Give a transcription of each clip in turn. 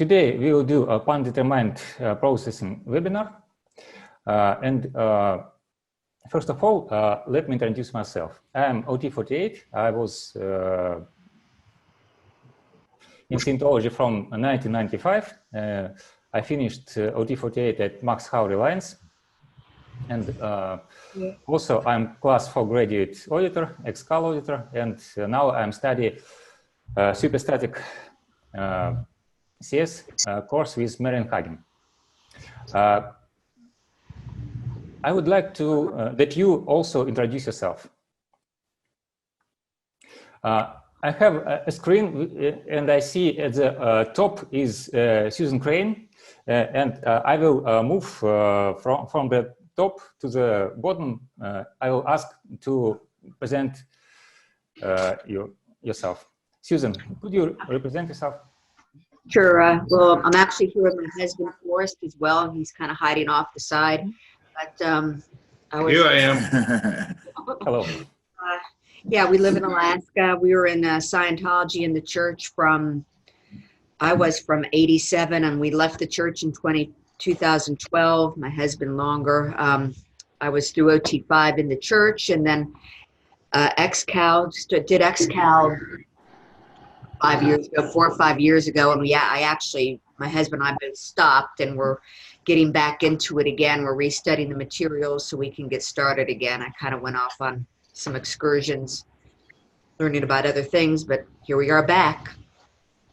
Today we will do a pan-determined processing webinar. First of all, let me introduce myself. I'm OT48. I was in Scientology from 1995. I finished OT48 at Max Howry Lines. And also I'm class 4 graduate auditor, ex-cal auditor, and now I'm studying superstatic CS course with Marian Hagen. I would like to that you also introduce yourself. I have a screen and I see at the top is Susan Crane, and I will move from the top to the bottom. I will ask to present yourself. Susan, could you represent yourself? Sure. Well, I'm actually here with my husband, Forrest, as well. He's kind of hiding off the side. But Here I am. Hello. Yeah, we live in Alaska. We were in Scientology in the church from, I was from 87, and we left the church in 2012. My husband longer. I was through OT3 in the church, and then ex-cal, did ex-cal 5 years ago, 4 or 5 years ago, and my husband and I both stopped, and we're getting back into it again. We're restudying the materials so we can get started again. I kind of went off on some excursions, learning about other things, but here we are back.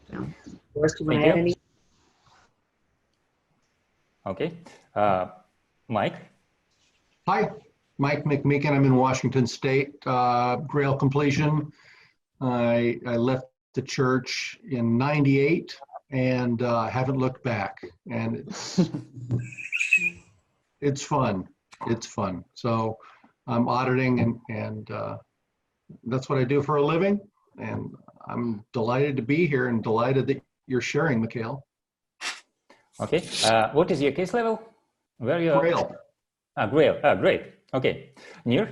So, Forrest, you want to add any? Okay, Mike. Hi, Mike McMeekin. I'm in Washington State. Grail completion. I left the church in '98 and haven't looked back. And it's fun. It's fun. So I'm auditing and that's what I do for a living. And I'm delighted to be here and delighted that you're sharing, Mikhail. Okay. What is your case level? Where you? Grail. Grail. Great. Okay. Nir?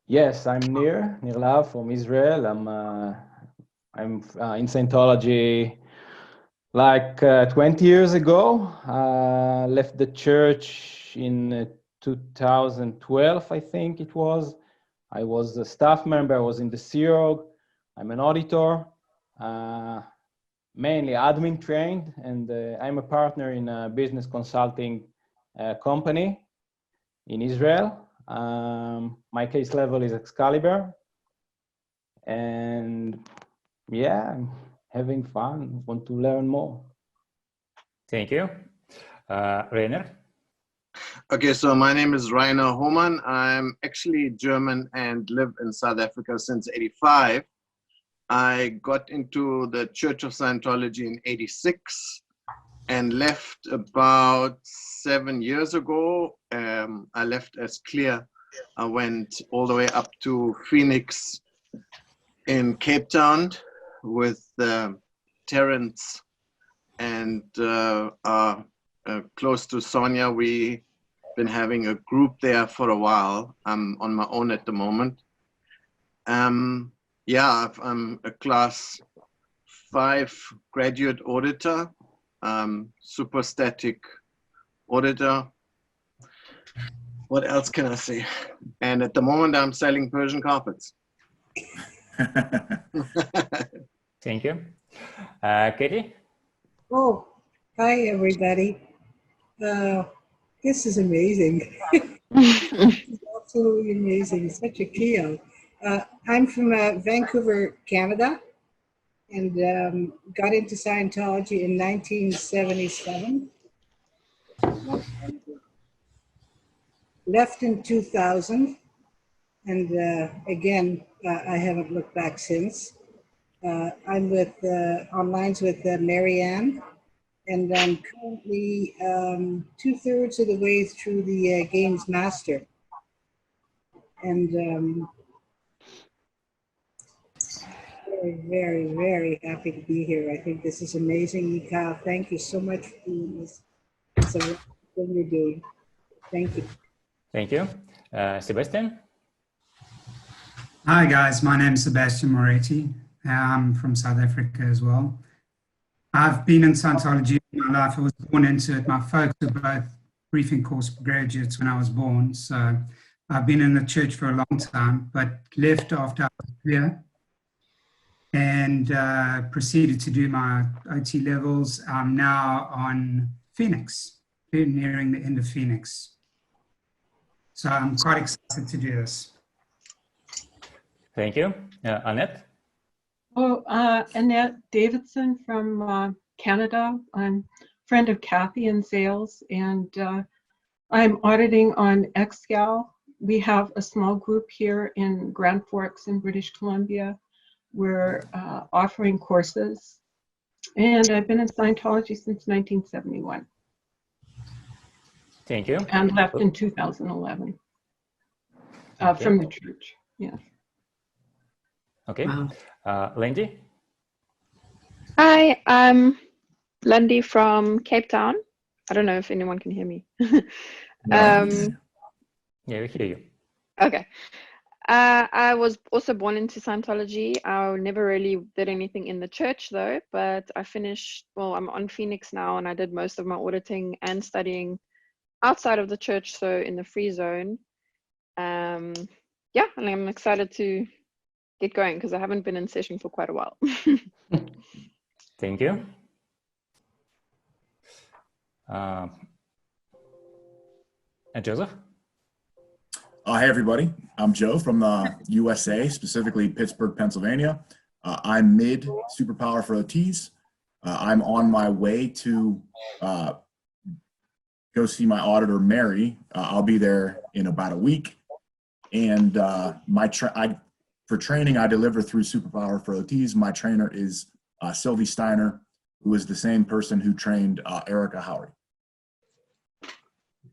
Yes, I'm Nir Lav from Israel. I'm in Scientology like 20 years ago. Left the church in 2012, I think it was. I was a staff member. I was in the Sea Org. I'm an auditor, mainly admin trained, and I'm a partner in a business consulting company in Israel. My case level is Excalibur, and yeah, I'm having fun, want to learn more. Thank you. Rainer? Okay, so my name is Rainer Hohmann. I'm actually German and live in South Africa since '85. I got into the Church of Scientology in '86 and left about 7 years ago. I left as clear. I went all the way up to Phoenix in Cape Town with Terrence and close to Sonia. We've been having a group there for a while. I'm on my own at the moment. Yeah, I'm a class 5 graduate auditor, superstatic auditor. What else can I say? And at the moment, I'm selling Persian carpets. Thank you. Katie? Oh, hi, everybody. This is amazing. It's absolutely amazing. Such a Keo. I'm from Vancouver, Canada, and got into Scientology in 1977. Left in 2000, and again, I haven't looked back since. I'm with online with Marianne, and I'm currently 2/3 of the way through the Games Master. And very, very, very happy to be here. I think this is amazing, Mikhail. Thank you so much for doing this. It's a wonderful thing you're doing. Thank you. Thank you. Sebastian? Hi guys, my name is Sebastian Moretti. I'm from South Africa as well. I've been in Scientology in my life. I was born into it. My folks were both briefing course graduates when I was born. So I've been in the church for a long time, but left after I was clear and proceeded to do my OT levels. I'm now on Phoenix, nearing the end of Phoenix. So I'm quite excited to do this. Thank you. Annette? Oh, Annette Davidson from Canada. I'm a friend of Kathy in sales, and I'm auditing on XGAL. We have a small group here in Grand Forks in British Columbia. We're offering courses, and I've been in Scientology since 1971. Thank you. And left in 2011 from the church. Yeah. Okay. Wow. Lindy? Hi, I'm Lundy from Cape Town. I don't know if anyone can hear me. Yeah, we hear you. Okay. I was also born into Scientology. I never really did anything in the church though, but I finished, well, I'm on Phoenix now, and I did most of my auditing and studying outside of the church, so in the free zone. Yeah, and I'm excited to get going because I haven't been in session for quite a while. Thank you. Joseph? Hey, everybody. I'm Joe from the USA, specifically Pittsburgh, Pennsylvania. I'm mid superpower for OTs. I'm on my way to go see my auditor, Mary. I'll be there in about a week. And for training, I deliver through Superpower for OTs. My trainer is Sylvie Steiner, who is the same person who trained Erica Howard.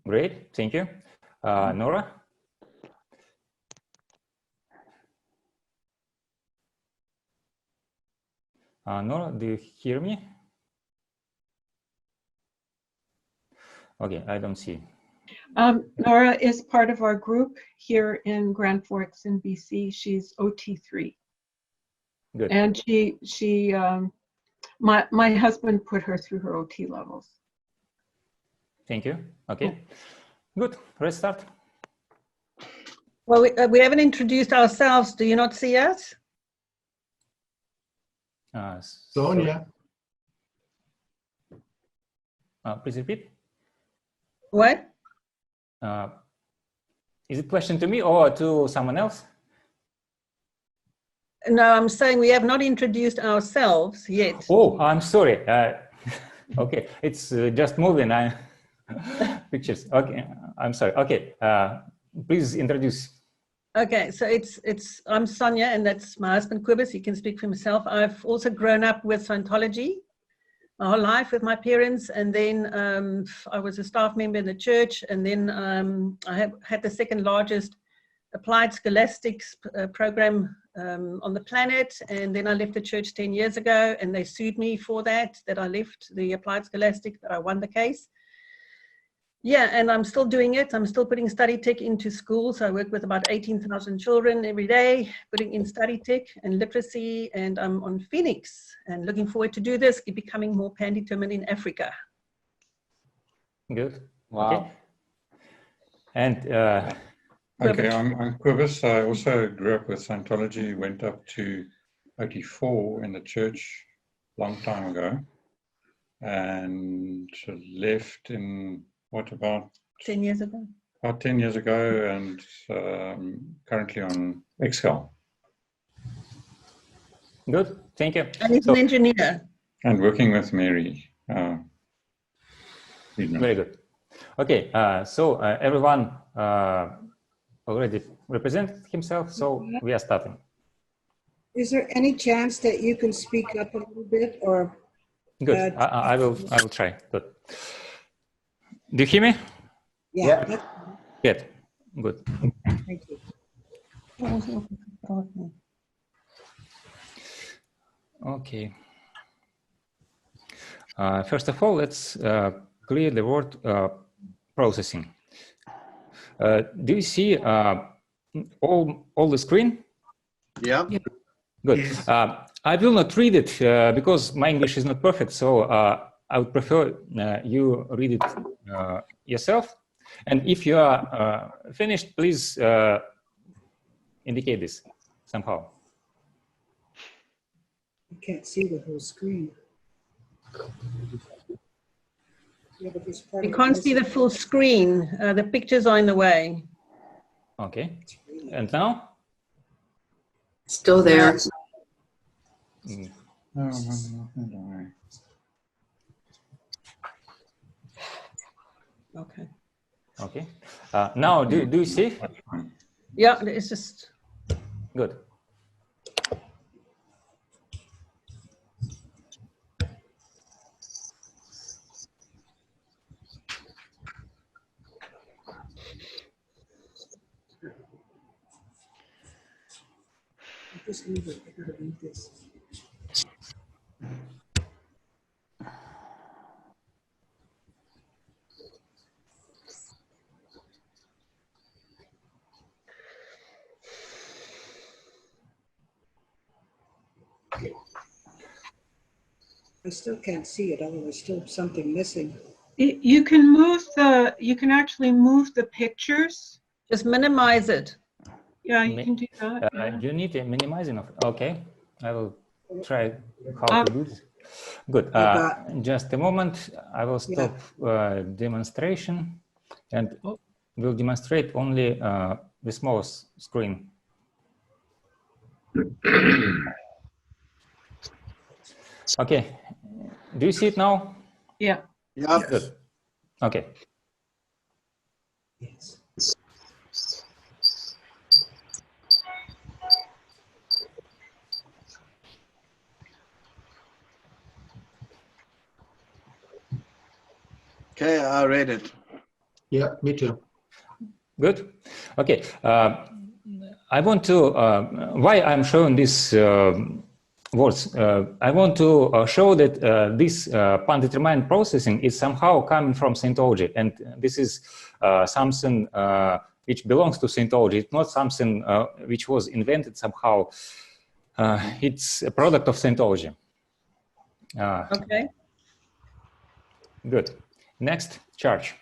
Great, thank you. Nora? Nora, do you hear me? Okay, I don't see. Nora is part of our group here in Grand Forks in BC. She's OT3. Good. And my husband put her through her OT levels. Thank you. Okay, good. Let's start. Well, we haven't introduced ourselves. Do you not see us? Sonia. Please repeat. What? Is it question to me or to someone else? No, I'm saying we have not introduced ourselves yet. Oh, I'm sorry. Okay, it's just moving. Pictures. Okay, I'm sorry. Okay, please introduce. Okay, so I'm Sonia, and that's my husband Quibus. He can speak for himself. I've also grown up with Scientology my whole life with my parents, and then I was a staff member in the church, and then I had the second largest applied scholastics program on the planet, and then I left the church 10 years ago, and they sued me for that I left the applied scholastic, that I won the case. Yeah, and I'm still doing it. I'm still putting study tech into schools. I work with about 18,000 children every day, putting in study tech and literacy, and I'm on Phoenix and looking forward to do this, becoming more pan-determined in Africa. Good. Wow. Okay. And okay, I'm Quibus. I also grew up with Scientology, went up to OT4 in the church a long time ago, and left in what, about 10 years ago? About 10 years ago, and currently on XGAL. good, thank you. And he's an engineer. And working with Mary. Very good. Okay, so everyone already represented himself, so we are starting. Is there any chance that you can speak up a little bit, or? Good, I will try. Good. Do you hear me? Yeah. Good. Good. Thank you. Okay. First of all, let's clear the word processing. Do you see all the screen? Yeah. Good. Yes. I will not read it because my English is not perfect, so I would prefer you read it yourself. And if you are finished, please indicate this somehow. You can't see the whole screen. Yeah, but this part You of can't this see the is- full screen. The pictures are in the way. Okay. And now? Still there. Mm. Okay. Okay. Now, do you see? Yeah, it's just. Good. Just leave it. I gotta read this. I still can't see it, although there's still something missing. You can move the, you can actually move the pictures. Just minimize it. Yeah, you can do that. Yeah. You need a minimizing of. Okay, I will try how to do this. Good. Just a moment. I will stop demonstration, and will demonstrate only the smallest screen. Okay. Do you see it now? Yeah. Yeah. Good. Okay. Yes. Okay, I read it. Yeah, me too. Good. Okay. I want to, why I'm showing this words, I want to show that this pan-determined processing is somehow coming from Scientology. And this is something which belongs to Scientology. It's not something which was invented somehow. It's a product of Scientology. Okay. Good. Next, charge.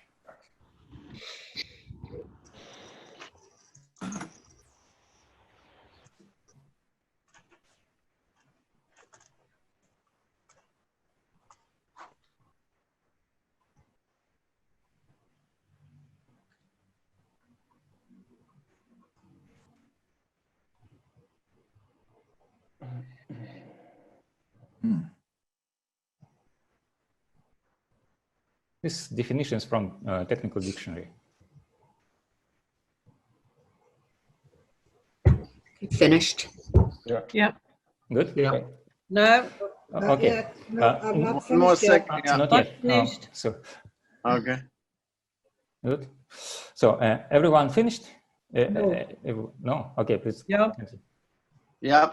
This definition is from technical dictionary. Finished. Yeah. Yeah. Good. Yeah. No, Not Okay. yet. No, I'm not One more finished yet. second. Yeah. Not not yet. finished. So Okay. good. So everyone finished? No. No. Okay. Please. Yeah. Continue. Yeah.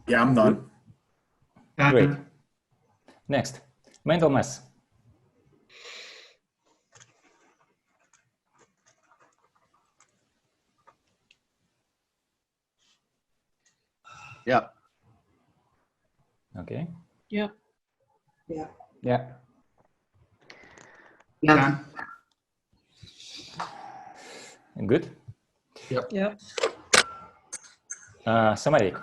Yeah, I'm done. Great. Next, mental mass. Yeah. Okay. Yeah. Yeah. Yeah. Yeah. Good. Yeah. Somatic.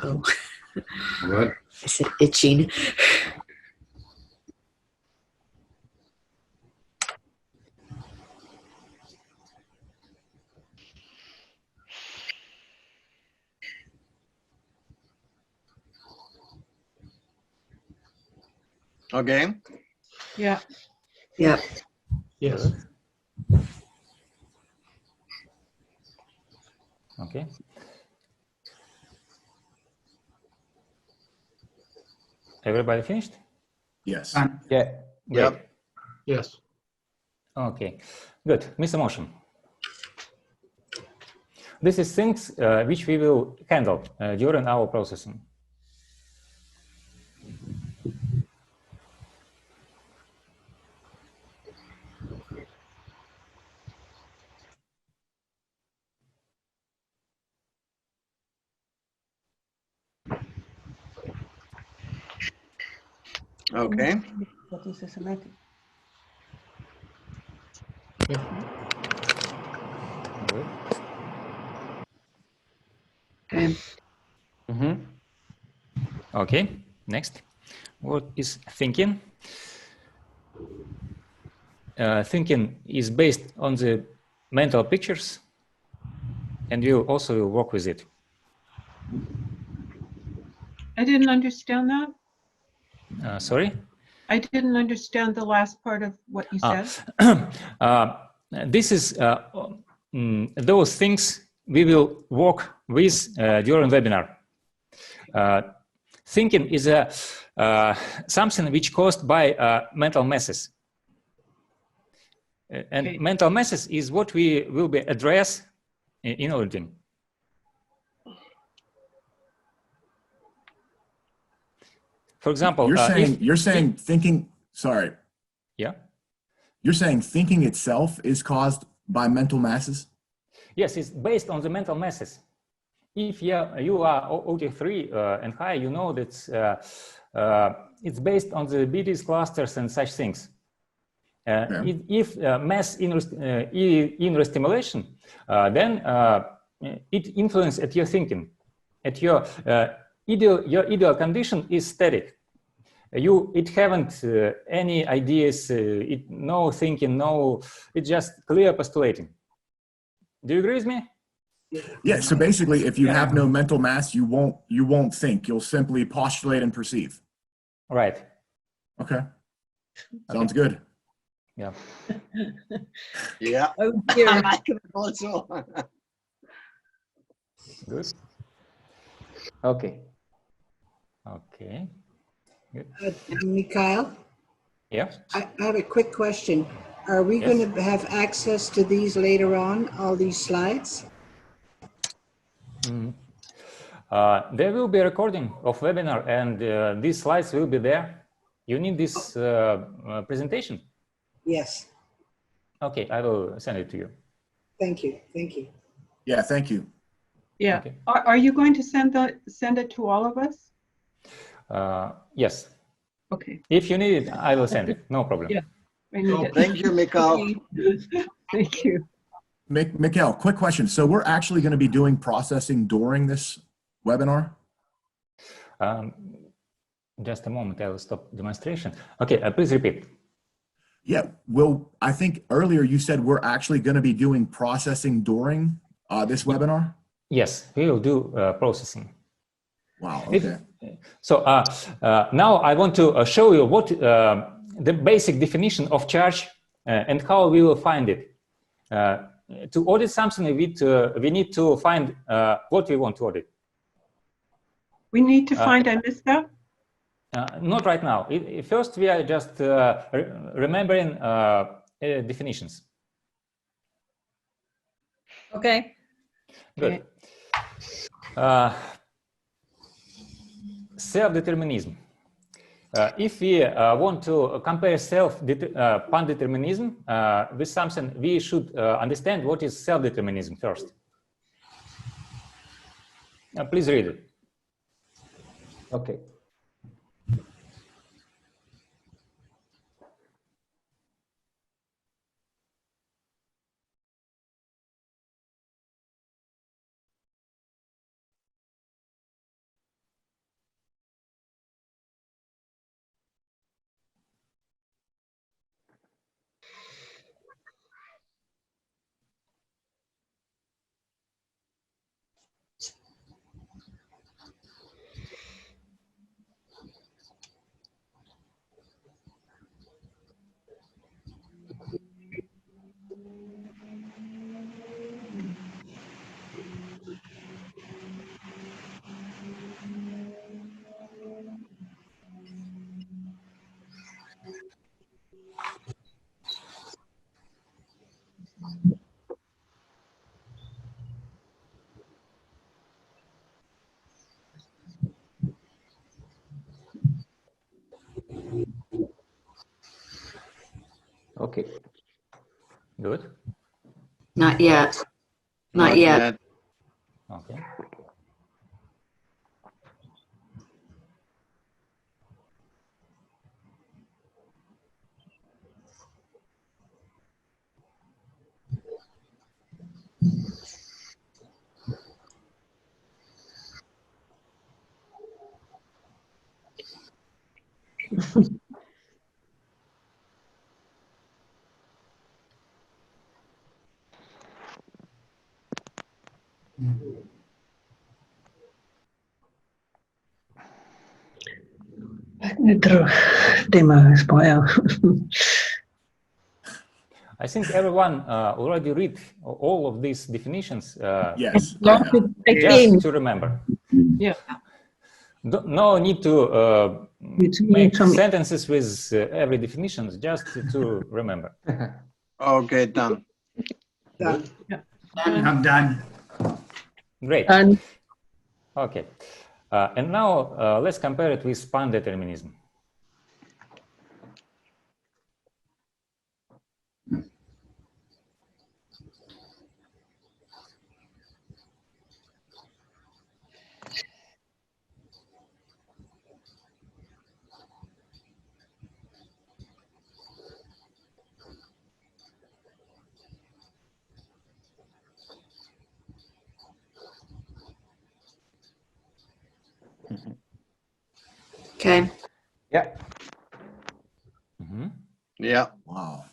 Oh, What? I said itching. Okay. Yeah. Yeah. Yes. Okay. Everybody finished? Yes. Yeah. Great. Yep. Yes. Okay, good. Mr. Motion. This is things which we will handle during our processing. Okay. Wat is er semantic? Good. Okay. Okay, next. What is thinking? Thinking is based on the mental pictures, and we'll also work with it. I didn't understand that. Sorry? I didn't understand the last part of what you said. This is those things we will work with during webinar. Thinking is something which caused by mental masses. And Okay. mental masses is what we will be address in auditing. For example, you're saying thinking. Sorry. Yeah. You're saying thinking itself is caused by mental masses? Yes, it's based on the mental masses. If you are OT3 and high, you know that it's based on the BDS clusters and such things. If mass inner stimulation, then it influences at your thinking. At your ideal condition is static. It haven't any ideas, no thinking, no. It's just clear postulating. Do you agree with me? Yeah. So basically, if you have no mental mass, you won't think. You'll simply postulate and perceive. Right. Okay. Sounds good. Yeah. Yeah. Oh dear. I can also. Good. Okay. Okay. Good. Mikhail, Yeah. I have a quick question. Are we Yes. going to have access to these later on, all these slides? There will be a recording of webinar, and these slides will be there. You need this presentation? Yes. Okay, I will send it to you. Thank you. Thank you. Yeah. Thank you. Yeah. Okay. Are you going to send it to all of us? Yes. Okay. If you need it, I will send it. No problem. Yeah. I need it. Thank you, Mikhail. Thank you. Mikhail, quick question. So we're actually going to be doing processing during this webinar? Just a moment, I will stop demonstration. Okay, please repeat. Yeah, well, I think earlier you said we're actually going to be doing processing during this webinar? Yes, we will do processing. Wow, okay. Now I want to show you what the basic definition of charge and how we will find it. To audit something, we need to find what we want to audit. We need to find, I missed that? Not right now. First, we are just remembering definitions. Okay. Good. Self-determinism. If we want to compare pan-determinism with something, we should understand what is self-determinism first. Please read it. Okay. Okay. Good. Not yet. Not yet. Okay. Ek net terug. Demo is baie. I think everyone already read all of these definitions. Yes. Just to remember. Yeah. No need to make sentences with every definition, just to remember. Okay, done. Done. Yeah. I'm done. Great. Done. Okay. And now let's compare it with span determinism. Okay. Yeah. Mm-hmm. Yeah. Wow.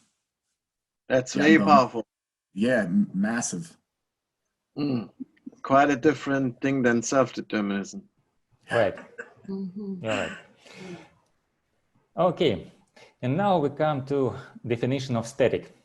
That's Yeah, very no. powerful. Yeah, massive. Quite a different thing than self-determinism. Right. You're right. Okay. And now we come to definition of static.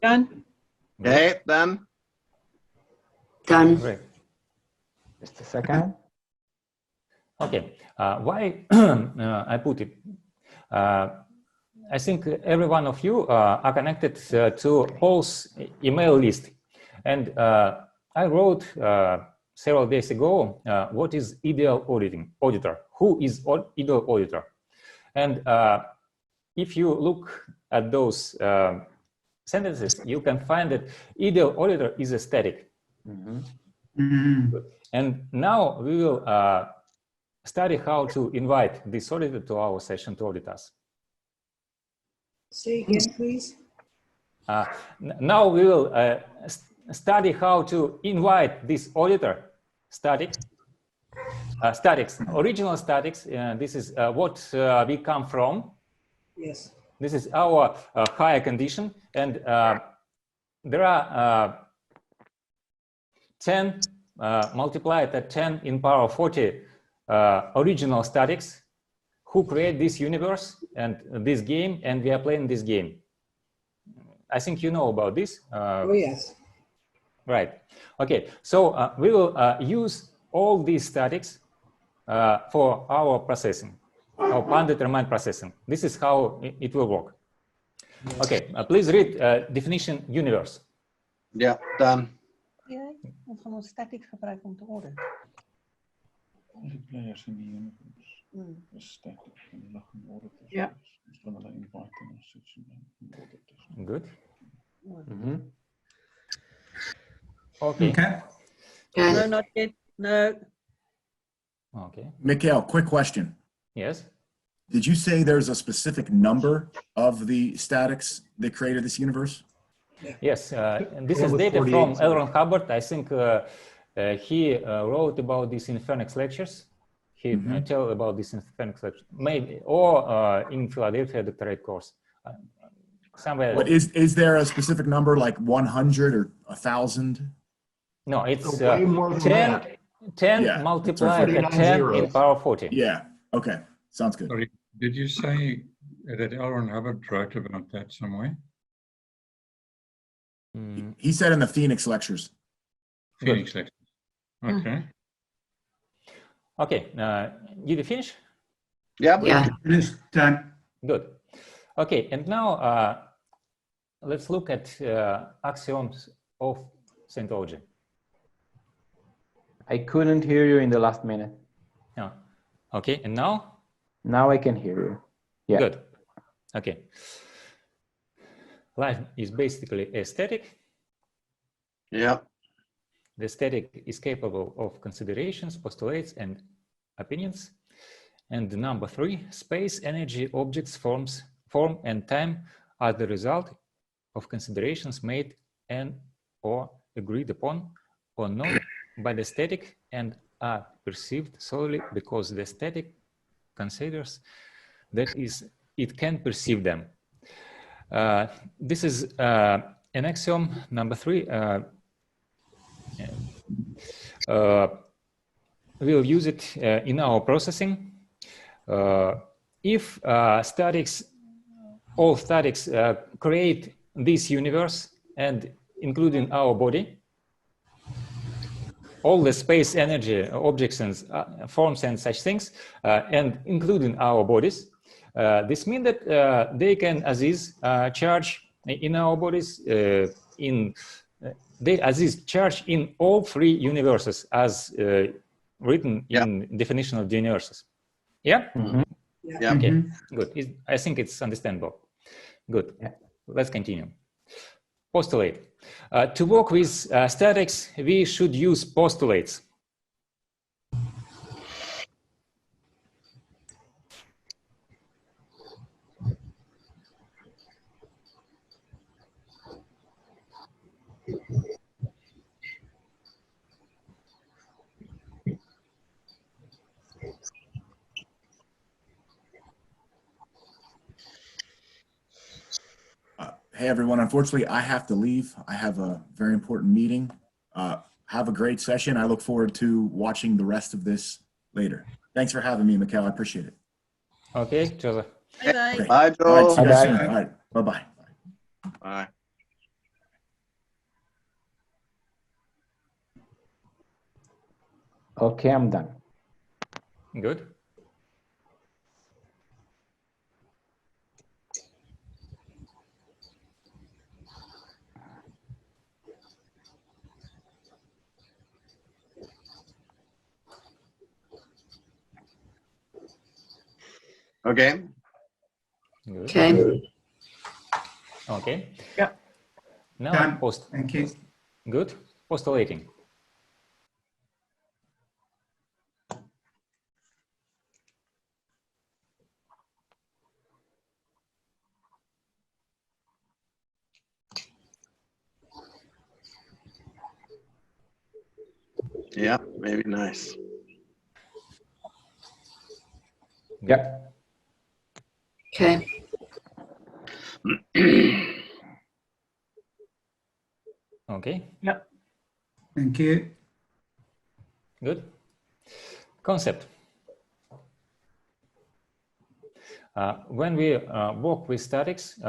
Done? Okay, done. Done. Great. Just a second. Okay. Why I put it? I think every one of you are connected to Paul's email list. And I wrote several days ago, what is ideal auditor? Who is ideal auditor? And if you look at those sentences, you can find that ideal auditor is a static. And now we will study how to invite this auditor to our session to audit us. Say again, please. Now we will study how to invite this auditor statics, original statics. This is what we come from. Yes. This is our higher condition, and there are 10 multiplied at 10 in power 40 original statics who create this universe and this game, and we are playing this game. I think you know about this. Oh, yes. Right. Okay. So we will use all these statics for our processing, our pan-determined processing. This is how it will work. Okay. Please read definition universe. Yeah, done. Ja, ons gaan ons statics gebruik om te order. Players in the universe. Yeah. Good. Mhm. Okay. Okay. Okay. No, not yet. No. Okay. Mikhail, quick question. Yes. Did you say there's a specific number of the statics that created this universe? Yes. And this One is with data 48 from cells. L. Ron Hubbard. I think he wrote about this in Phoenix lectures. He tell about this in Phoenix lectures, maybe, or in Philadelphia doctorate course. Somewhere. But is there a specific number like 100 or 1,000? No, it's Way more than 10, that. 10 Yeah, multiplied at 49 10 in zeros. power 40. Yeah. Okay. Sounds good. Sorry, did you say that L. Ron Hubbard wrote about that somewhere? He said in the Phoenix lectures. Phoenix lectures. Okay. Okay. Did you finish? Yeah. Yeah. Finished. Done. Good. Okay. And now let's look at axioms of Scientology. I couldn't hear you in the last minute. Yeah. Okay. And now? Now I can hear you. Yeah. Good. Okay. Life is basically a static. Yeah. The static is capable of considerations, postulates, and opinions. And number 3, space, energy, objects, form, and time are the result of considerations made and or agreed upon or not by the static and are perceived solely because the static considers that it can perceive them. This is an axiom number 3. We'll use it in our processing. If all statics create this universe, and including our body, all the space, energy, objects, and forms and such things, and including our bodies, this means that they can, as is, charge in our bodies, as is charge in all 3 universes, as written in definition of the universes. Yeah? Mhm. Yeah. Okay, good. I think it's understandable. Good. Yeah. Let's continue. Postulate. To work with statics, we should use postulates. Hey, everyone. Unfortunately, I have to leave. I have a very important meeting. Have a great session. I look forward to watching the rest of this later. Thanks for having me, Mikhail. I appreciate it. Okay, Joseph. Bye-bye. Okay. Bye, Joe. All right. See you guys Bye-bye. soon. All right. Bye-bye. Bye. Okay, I'm done. Good. Okay. Good. Okay. Okay. Yeah. Now Done. Thank you. Good. Postulating. Yeah. Maybe nice. Yeah. Okay. Okay. Yeah. Thank you. Good. Concept. When we work with statics,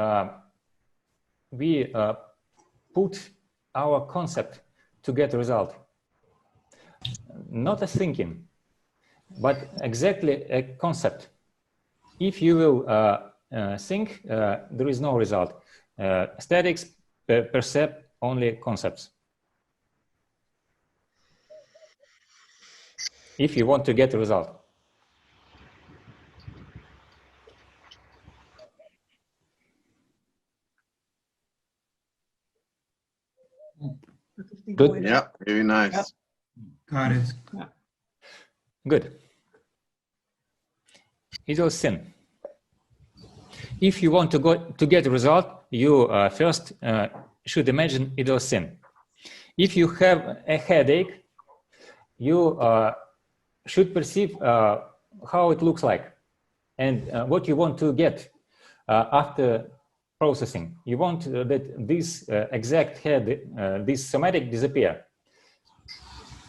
we put our concept to get a result. Not a thinking, but exactly a concept. If you will think, there is no result. Statics perceive only concepts. If you want to get a result. Good. Yeah, very nice. Got it. Good. Idelsin. If you want to get a result, you first should imagine Idelsin. If you have a headache, you should perceive how it looks like and what you want to get after processing. You want that this exact head, this somatic disappear.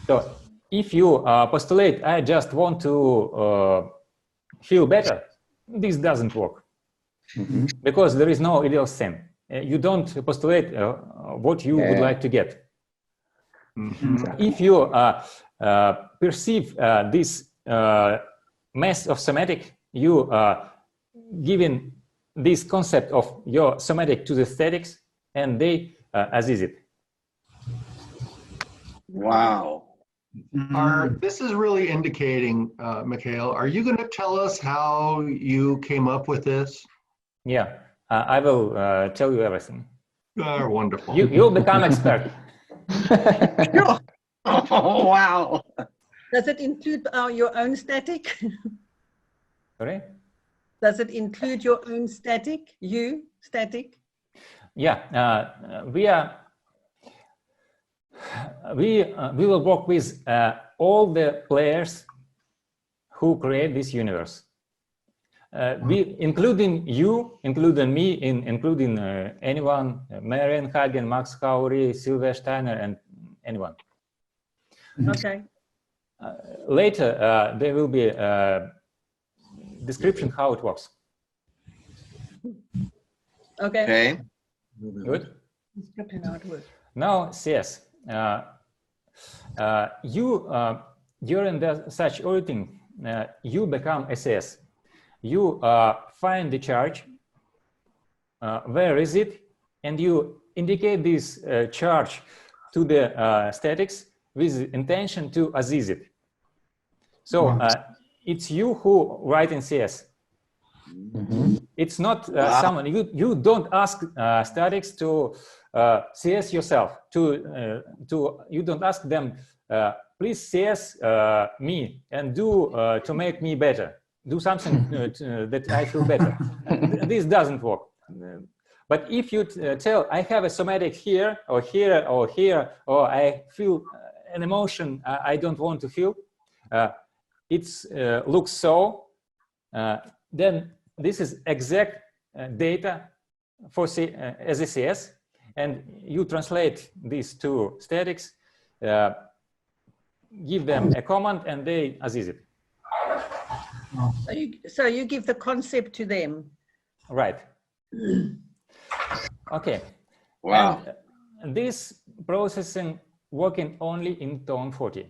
So if you postulate, I just want to feel better, this doesn't work. Because there is no ideal scene. You don't postulate what you would like to get. If you perceive this mass of somatic, you giving this concept of your somatic to the aesthetics, and they assess it. Wow. This is really indicating, Mikhail, are you going to tell us how you came up with this? Yeah, I will tell you everything. Wonderful. You'll become expert. Oh, wow. Does it include your own static? Sorry? Does it include your own static? You static? Yeah, we will work with all the players who create this universe. Including you, including me, including anyone, Marian Hagen, Max Haury, Sylvia Steiner, and anyone. Okay. Later, there will be a description how it works. Okay. Okay. Good. Description how it works. Now, CS. During such auditing, you become SS. You find the charge, where is it, and you indicate this charge to the statics with intention to assess it. So it's you who write in CS. It's not someone, you don't ask statics to CS yourself, you don't ask them, please CS me and do to make me better. Do something that I feel better. This doesn't work. But if you tell, I have a somatic here, or here, or here, or I feel an emotion I don't want to feel, it looks so, then this is exact data for as a CS, and you translate these two statics, give them a command, and they assess it. So you give the concept to them. Right. Okay. Wow. And this processing working only in tone 40.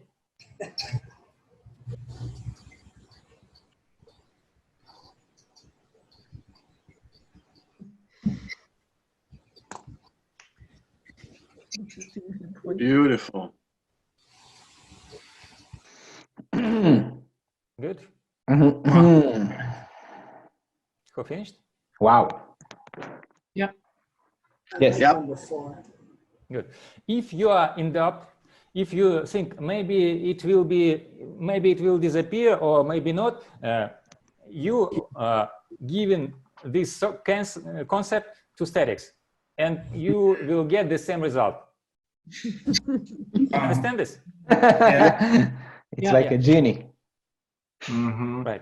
Beautiful. Good. Who finished? Wow. Yep. Yes. Yep. Good. If you are in doubt, if you think maybe it will disappear or maybe not, you given this concept to statics, and you will get the same result. Understand this? It's like a genie. Right.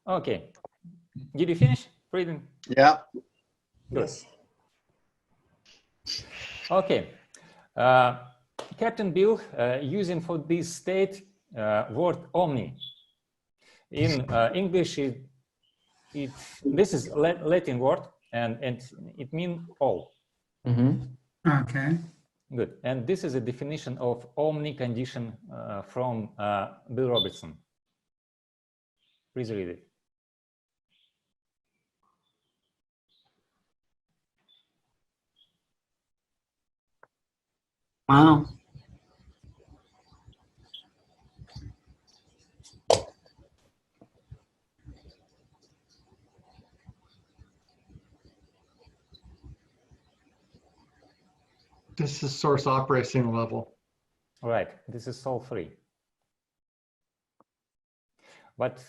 Okay. Did you finish reading? Yeah. Good. Okay. Captain Bill using for this state word omni. In English, this is Latin word, and it means all. Okay. Good. And this is a definition of omni condition from Bill Robertson. Please read it. Wow. This is source operating level. Right. This is all free. But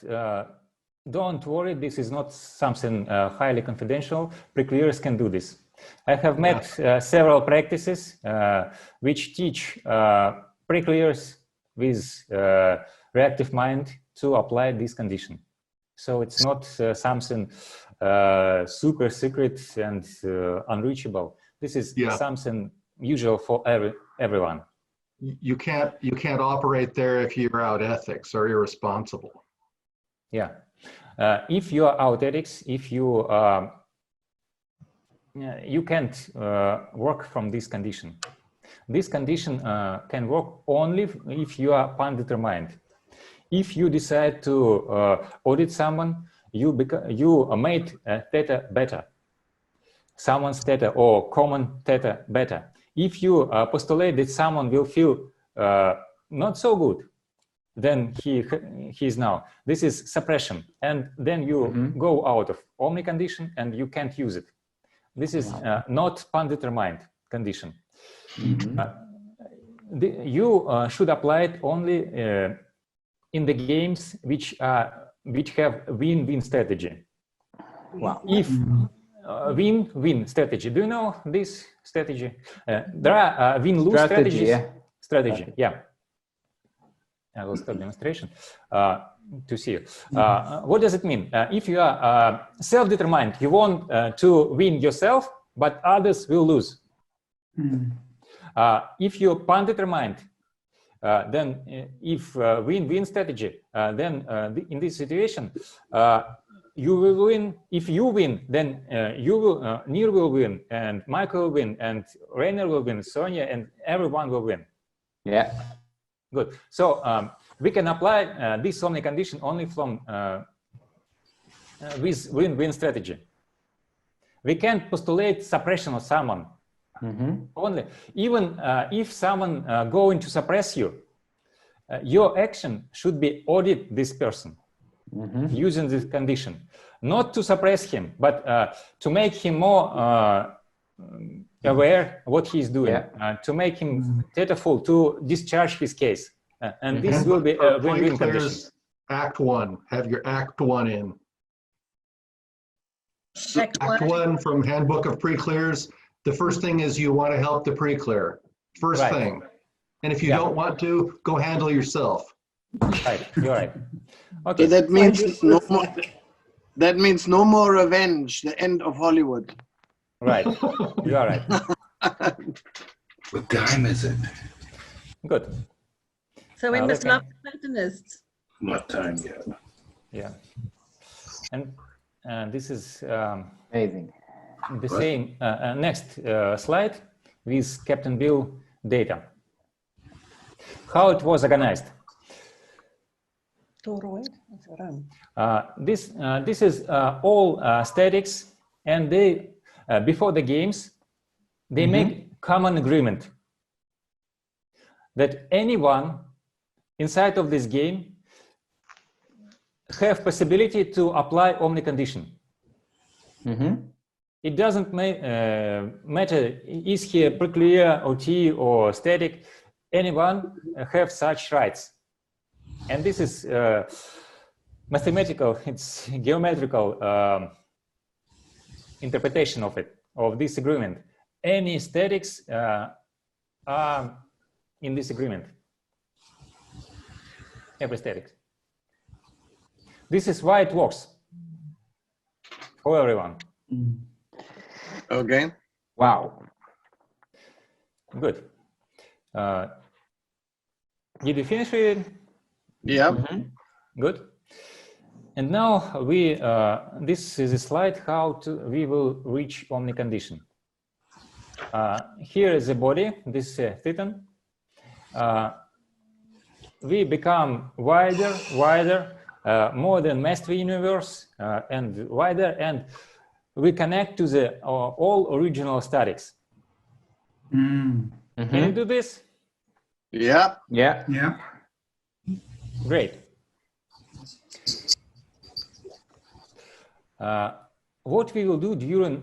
don't worry, this is not something highly confidential. Pre-clearers can do this. I have met several practices which teach pre-clearers with reactive mind to apply this condition. So it's not something super secret and unreachable. This is something usual for everyone. You can't operate there if you're out ethics or irresponsible. Yeah. If you are out ethics, if you you can't work from this condition. This condition can work only if you are pan-determined. If you decide to audit someone, you made theta better, someone's theta or common theta better. If you postulate that someone will feel not so good, then he is now. This is suppression, and then you go out of Omni condition and you can't use it. This is not pan-determined condition. You should apply it only in the games which have win-win strategy. Wow. If win-win strategy, do you know this strategy? There are win-lose strategies. Strategy, yeah. I will stop demonstration to see. What does it mean? If you are self-determined, you want to win yourself, but others will lose. If you're pan-determined, then if win-win strategy, then in this situation, you will win. If you win, then Nir will win, and Michael will win, and Rainer will win, Sonia, and everyone will win. Yeah. Good. So we can apply this Omni condition only from with win-win strategy. We can postulate suppression of someone only. Even if someone going to suppress you, your action should be audit this person using this condition, not to suppress him, but to make him more aware what he is doing, to make him tetaful, to discharge his case, and this will be a win-win condition. Act 1. Have your Act 1 in. Act one from Handbook of Pre-Clears. The first thing is you want to help the pre-clear. First thing. And if you don't want to, go handle yourself. Right, you're right. Okay. So that means no more. That means no more revenge. The end of Hollywood. Right, you are right. What time is it? Good. So we must love the Platonists. Not time yet. Yeah. And this is amazing. The same next slide with Captain Bill data. How it was organized. This is all statics, and they before the games they make common agreement that anyone inside of this game have possibility to apply Omni condition. It doesn't matter is he a pre-clear, OT, or static. Anyone have such rights, and this is mathematical. It's geometrical interpretation of it, of this agreement. Any statics are in this agreement. Every static. This is why it works for everyone. Okay. Wow. Good. Did you finish it? Yeah. Good. And now we this is a slide how we will reach Omni condition. Here is the body. This is Thetan. We become wider, more than master universe, and wider, and we connect to the all original statics. Can you do this? Yeah. Yeah. Yeah. Great. What we will do during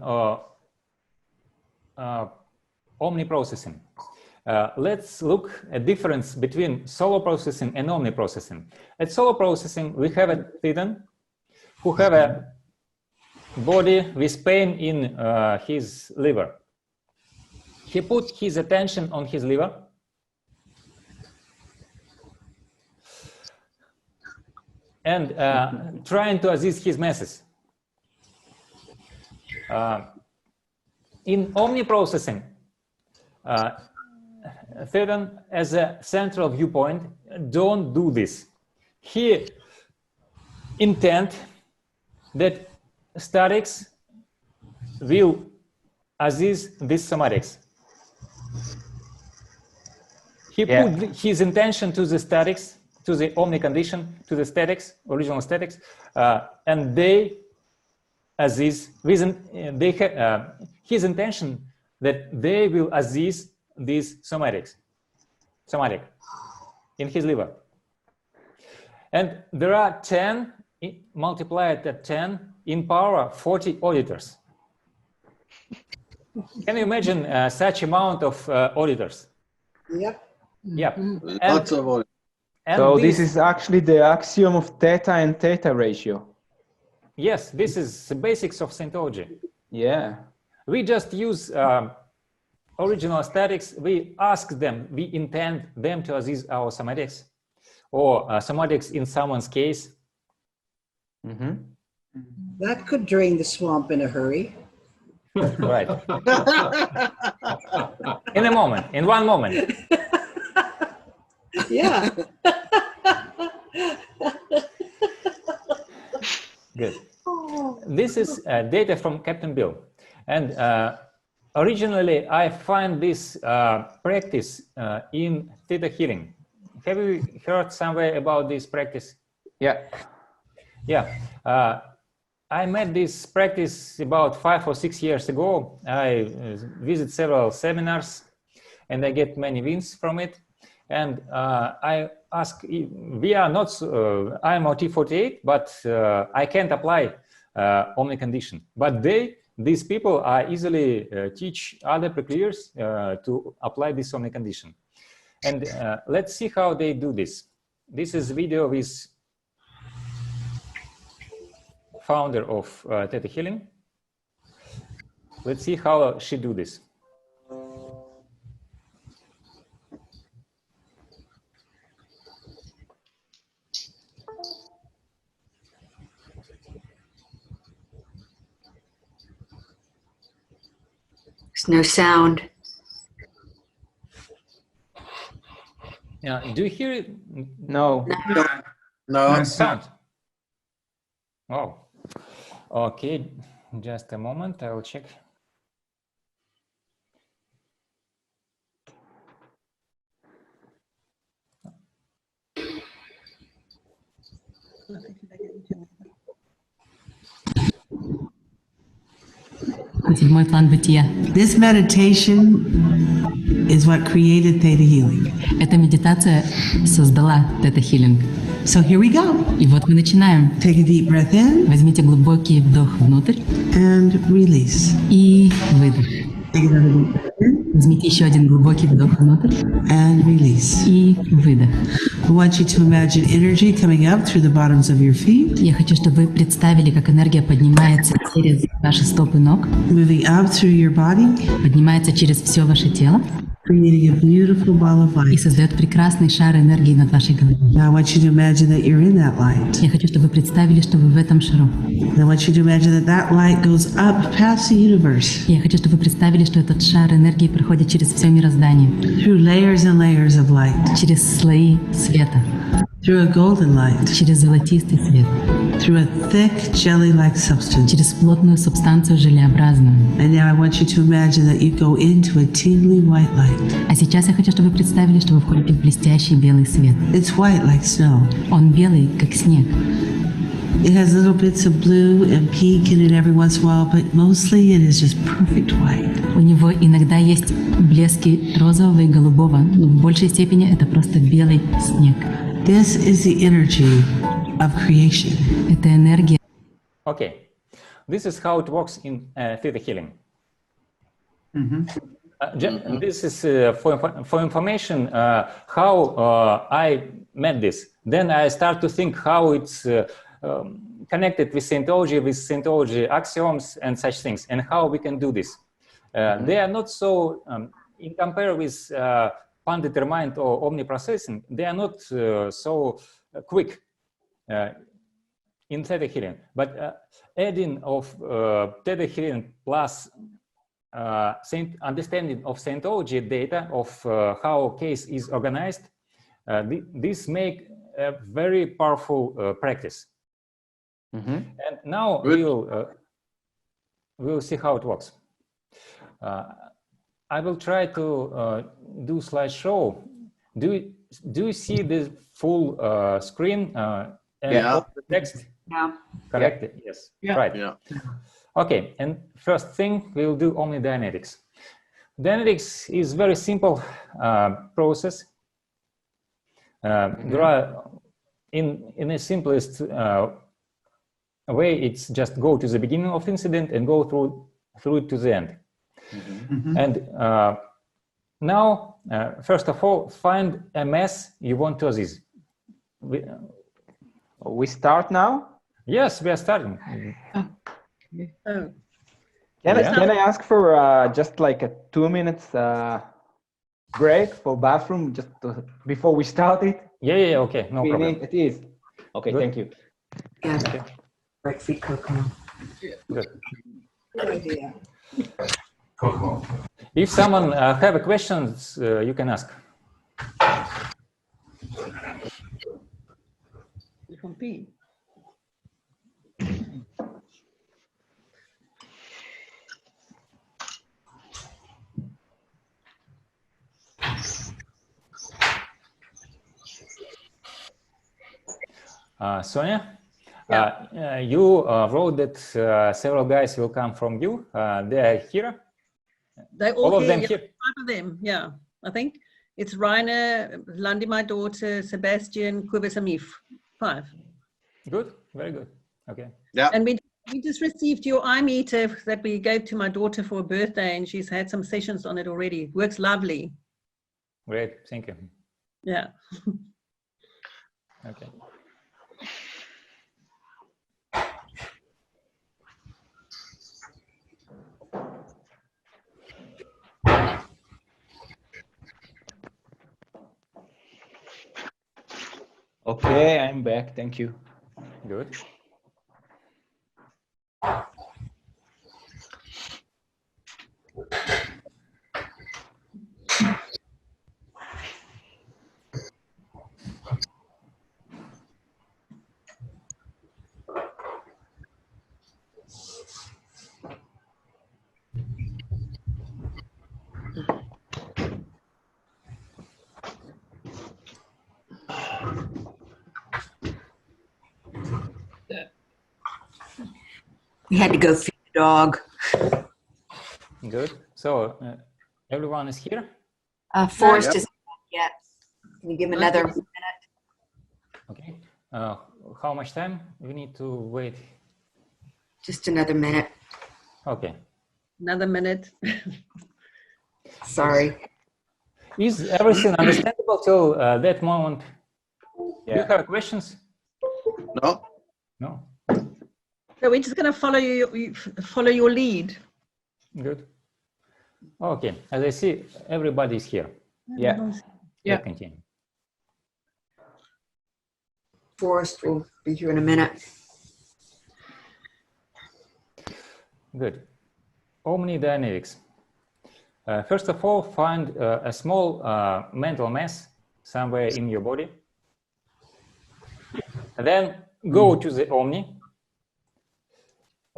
omni-processing. Let's look at difference between solo processing and omni-processing. At solo processing, we have a Titan who have a body with pain in his liver. He put his attention on his liver and trying to assist his masses. In omni-processing, Theodon, as a central viewpoint, don't do this. He intend that statics will assist these somatics. He put his intention to the statics, to the omni condition, to the statics, original statics, and they assist his intention that they will assist these somatic in his liver. And there are 10 multiplied at 10 in power 40 auditors. Can you imagine such amount of auditors? Yep. Yep. Lots of auditors. So this is actually the axiom of theta and theta ratio. Yes, this is the basics of Scientology. Yeah. We just use original statics. We ask them, we intend them to assist our somatics, or somatics in someone's case. Mm-hmm. That could drain the swamp in a hurry. Right. In a moment, in one moment. Yeah. Good. This is data from Captain Bill. And originally, I find this practice in theta healing. Have you heard somewhere about this practice? Yeah. Yeah. I met this practice about 5 or 6 years ago. I visit several seminars and I get many wins from it. And I ask, we are not, I'm OT48, but I can't apply omni condition. But these people are easily teach other pre-clears to apply this omni condition. And let's see how they do this. This is video with founder of Theta Healing. Let's see how she do this. There's no sound. Yeah, do you hear it? No. No. Sound. Oh, okay. Just a moment. I will check. Седьмой план бытия. This meditation is what created Theta Healing. Эта медитация создала Theta Healing. So here we go. И вот мы начинаем. Take a deep breath in. Возьмите глубокий вдох внутрь. And release. И выдох. Take another deep breath in. Возьмите еще один глубокий вдох внутрь. And release. И выдох. I want you to imagine energy coming up through the bottoms of your feet. Я хочу, чтобы вы представили, как энергия поднимается через ваши стопы ног. Moving up through your body. Поднимается через все ваше тело. Creating a beautiful ball of light. И создает прекрасный шар энергии над вашей головой. Now I want you to imagine that you're in that light. Я хочу, чтобы вы представили, что вы в этом шару. I want you to imagine that that light goes up past the universe. Я хочу, чтобы вы представили, что этот шар энергии проходит через все мироздание. Through layers and layers of light. Через слои света. Through a golden light. Через золотистый свет. Through a thick jelly-like substance. Через плотную субстанцию желеобразную. And now I want you to imagine that you go into a tingly white light. А сейчас я хочу, чтобы вы представили, что вы входите в блестящий белый свет. It's white like snow. Он белый, как снег. It has little bits of blue and pink in it every once in a while, but mostly it is just perfect white. У него иногда есть блески розового и голубого, но в большей степени это просто белый снег. This is the energy of creation. Это энергия. Okay, this is how it works in Theta Healing. This is for information how I met this. Then I start to think how it's connected with Scientology axioms and such things, and how we can do this. They are not so, in compare with pan-determined or omni-processing, they are not so quick in theta healing. But adding of theta healing plus understanding of Scientology data of how case is organized, this make a very powerful practice. And now we'll see how it works. I will try to do slideshow. Do you see the full screen and all the text? Yeah. Correct? Yeah. Yes. Yeah. Right. Yeah. Okay. And first thing, we'll do omnidynetics. Dynetics is very simple process. There are, in the simplest way, it's just go to the beginning of incident and go through it to the end. And now, first of all, find a mess you want to assist. We start now? Yes, we are starting. Can I ask for just like a 2 minutes break for bathroom just before we start it? Yeah, okay, no problem. It is. Okay, good. Thank you. Yeah. Okay. Right feet, Coco. Good. Good idea. If someone have a questions, you can ask. From P. Sonia, you wrote that several guys will come from you. They are here. They're all of here, them yeah, here. 5 of them, yeah. I think it's Rainer, Landi, my daughter, Sebastian, Kubis, and me. 5. Good, very good. Okay. Yeah. And we just received your iMeter that we gave to my daughter for her birthday, and she's had some sessions on it already. Works lovely. Great, thank you. Yeah. Okay. Okay, I'm back. Thank you. Good. We had to go feed the dog. Good. So everyone is here? Forrest isn't yet. Can you give him another minute? Okay. How much time we need to wait? Just another minute. Okay. Another minute. Sorry. Is everything understandable till that moment? Yeah. Do you have questions? No. No. So we're just going to follow your lead. Good. Okay. As I see, everybody is here. Yeah. Yeah. Continue. Forrest will be here in a minute. Good. Omnidynamics. First of all, find a small mental mass somewhere in your body. And then go to the Omni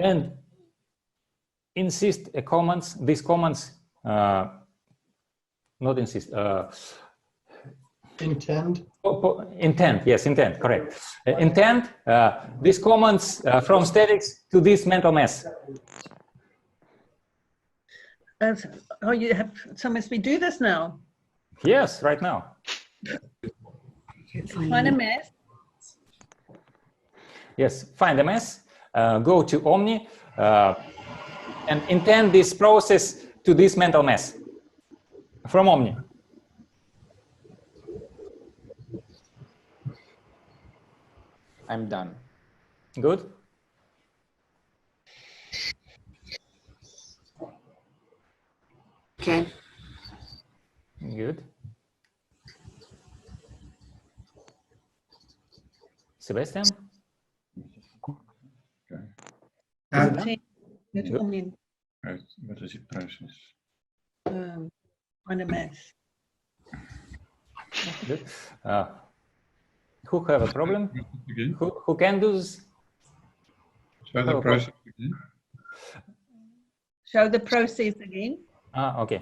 and insist a commands, these commands, not insist, Intend. Intent, yes, intent, correct. Intent, these commands from statics to this mental mass. Oh, you have, so must we do this now? Yes, right now. Find a mass. Yes, find a mass, go to Omni, and intend this process to this mental mass. From Omni. I'm done. Good. Okay. Good. Sebastian? Okay. Is it done? Met Good. Omni, Right. Wat is die proses? on the mass. Good. Who have a problem? Again? Who can do this? Show the process again. Show the process again. Okay.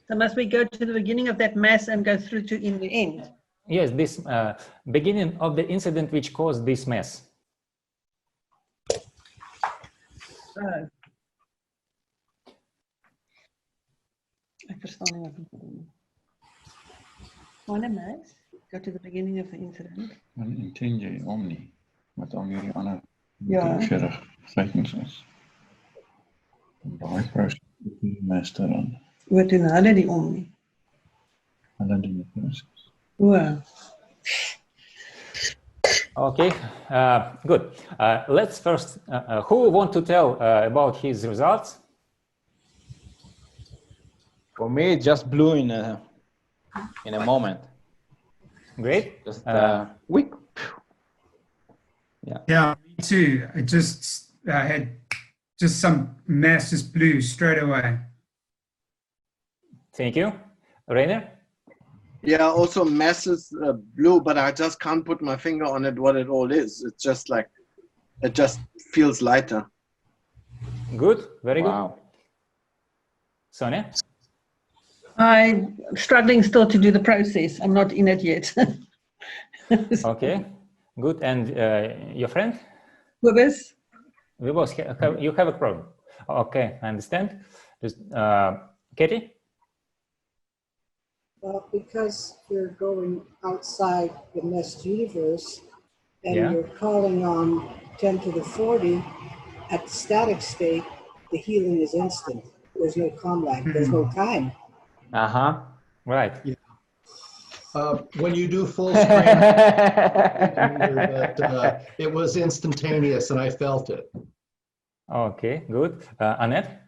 So must we go to the beginning of that mass and go through to in the end? Yes, this beginning of the incident which caused this mess. Oh. Ek verstaan nie wat ek moet doen. On a mass, go to the beginning of the incident. Dan intend jy Omni, wat al hierdie ander Ja. 40 tekens is. En daai proses is die meester aan. Wat doen hulle die Omni? Hulle doen die proses. Wow. Okay, good. Let's first, who want to tell about his results? For me, it just blew in a moment. Great. Just week. Yeah. Yeah, me too. I just had just some mass just blew straight away. Thank you. Rainer? Yeah, also masses blue, but I just can't put my finger on it, what it all is. It's just like, it just feels lighter. Good, very Wow. good. Sonia? I'm struggling still to do the process. I'm not in it yet. Okay, good. And your friend? Wibis? We both you have a problem. Okay, I understand. Just, Katie? Well, because you're going outside the nest universe and Yeah. you're calling on 10 to the 40, at the static state, the healing is instant. There's no calm lag, there's no time. Uh-huh. Right. Yeah. When you do full strength, it was instantaneous and I felt it. Okay, good. Annette?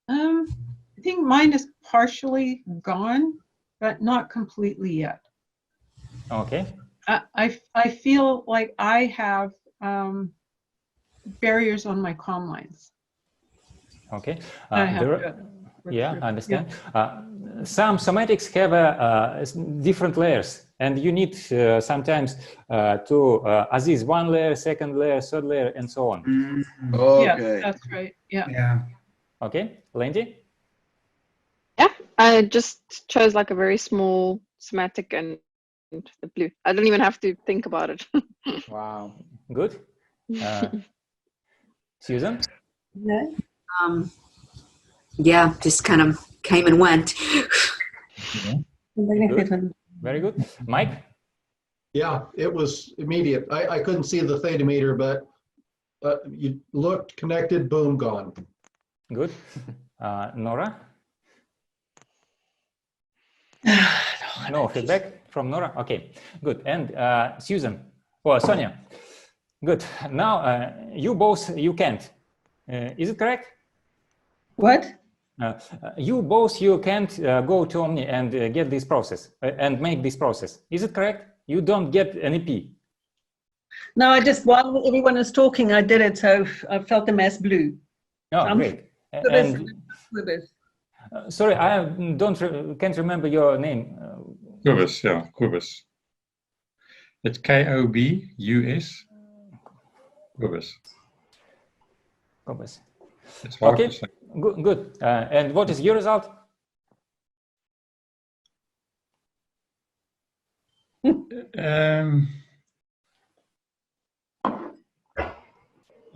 I think mine is partially gone, but not completely yet. Okay. I feel like I have barriers on my comm lines. Okay. I have There- to work yeah, through. I understand. Some somatics have different layers, and you need sometimes to assist one layer, second layer, third layer, and so on. Okay. Yeah, that's right. Yeah. Yeah. Okay, Lindy? Yeah, I just chose like a very small somatic and the blue. I don't even have to think about it. Wow. Good. Susan? Yeah. Yeah, just kind of came and went. Good. Very good. Mike? Yeah, it was immediate. I couldn't see the theta meter, but you looked, connected, boom, gone. Good. Nora? No feedback from Nora? Okay, good. And Susan? Oh, Sonia? Good. Now, you both, you can't. Is it correct? What? You both, you can't go to Omni and get this process and make this process. Is it correct? You don't get an EP. No, I just, while everyone was talking, I did it, so I felt the mass blue. Oh, great. And sorry, I can't remember your name. Kubus, yeah, Kubus. It's K-O-B-U-S. Kubus. Kubus. It's hard Okay, to say. good. Good. And what is your result?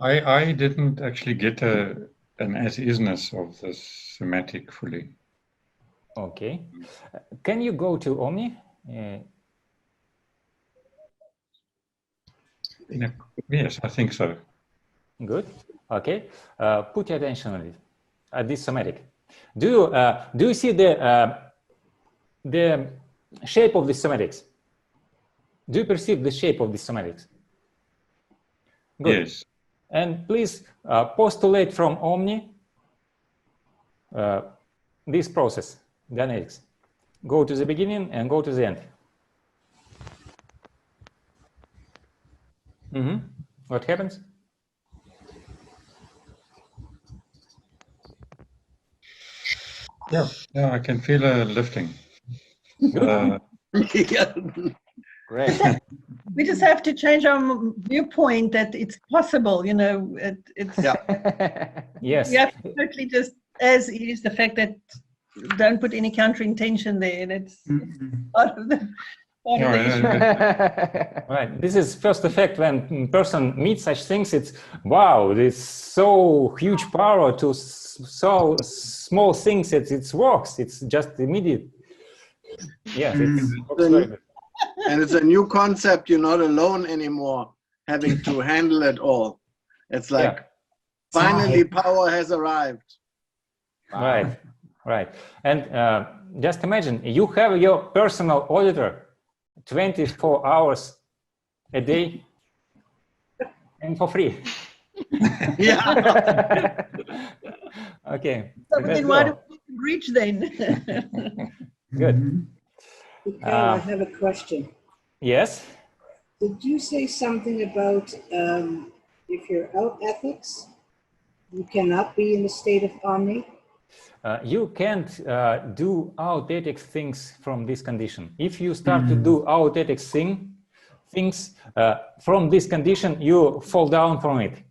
I didn't actually get an as-isness of the somatic fully. Okay. Can you go to Omni? Yes, I think so. Good. Okay. Put your attention on it. At this somatic. Do you see the shape of the somatics? Do you perceive the shape of the somatics? Good. Yes. And please postulate from Omni this process, the analytics. Go to the beginning and go to the end. What happens? Yeah, I can feel a lifting. Great. We just have to change our viewpoint that it's possible, you know. It's Yes. You have to totally just as is the fact that don't put any counter intention there. That's part of the issue. Right. This is first effect when person meets such things. It's wow. It's so huge power to so small things that it works. It's just immediate. Yes, it's very good. And it's a new concept. You're not alone anymore, having to handle it all. It's like finally power has arrived. Right, right. And just imagine you have your personal auditor 24 hours a day and for free. Yeah. Okay. So then why do we reach then? Good. Carl, I have a question. Yes. Did you say something about if you're out ethics, you cannot be in the state of omni? You can't do authentic things from this condition. If you start to do authentic things from this condition, you fall down from it.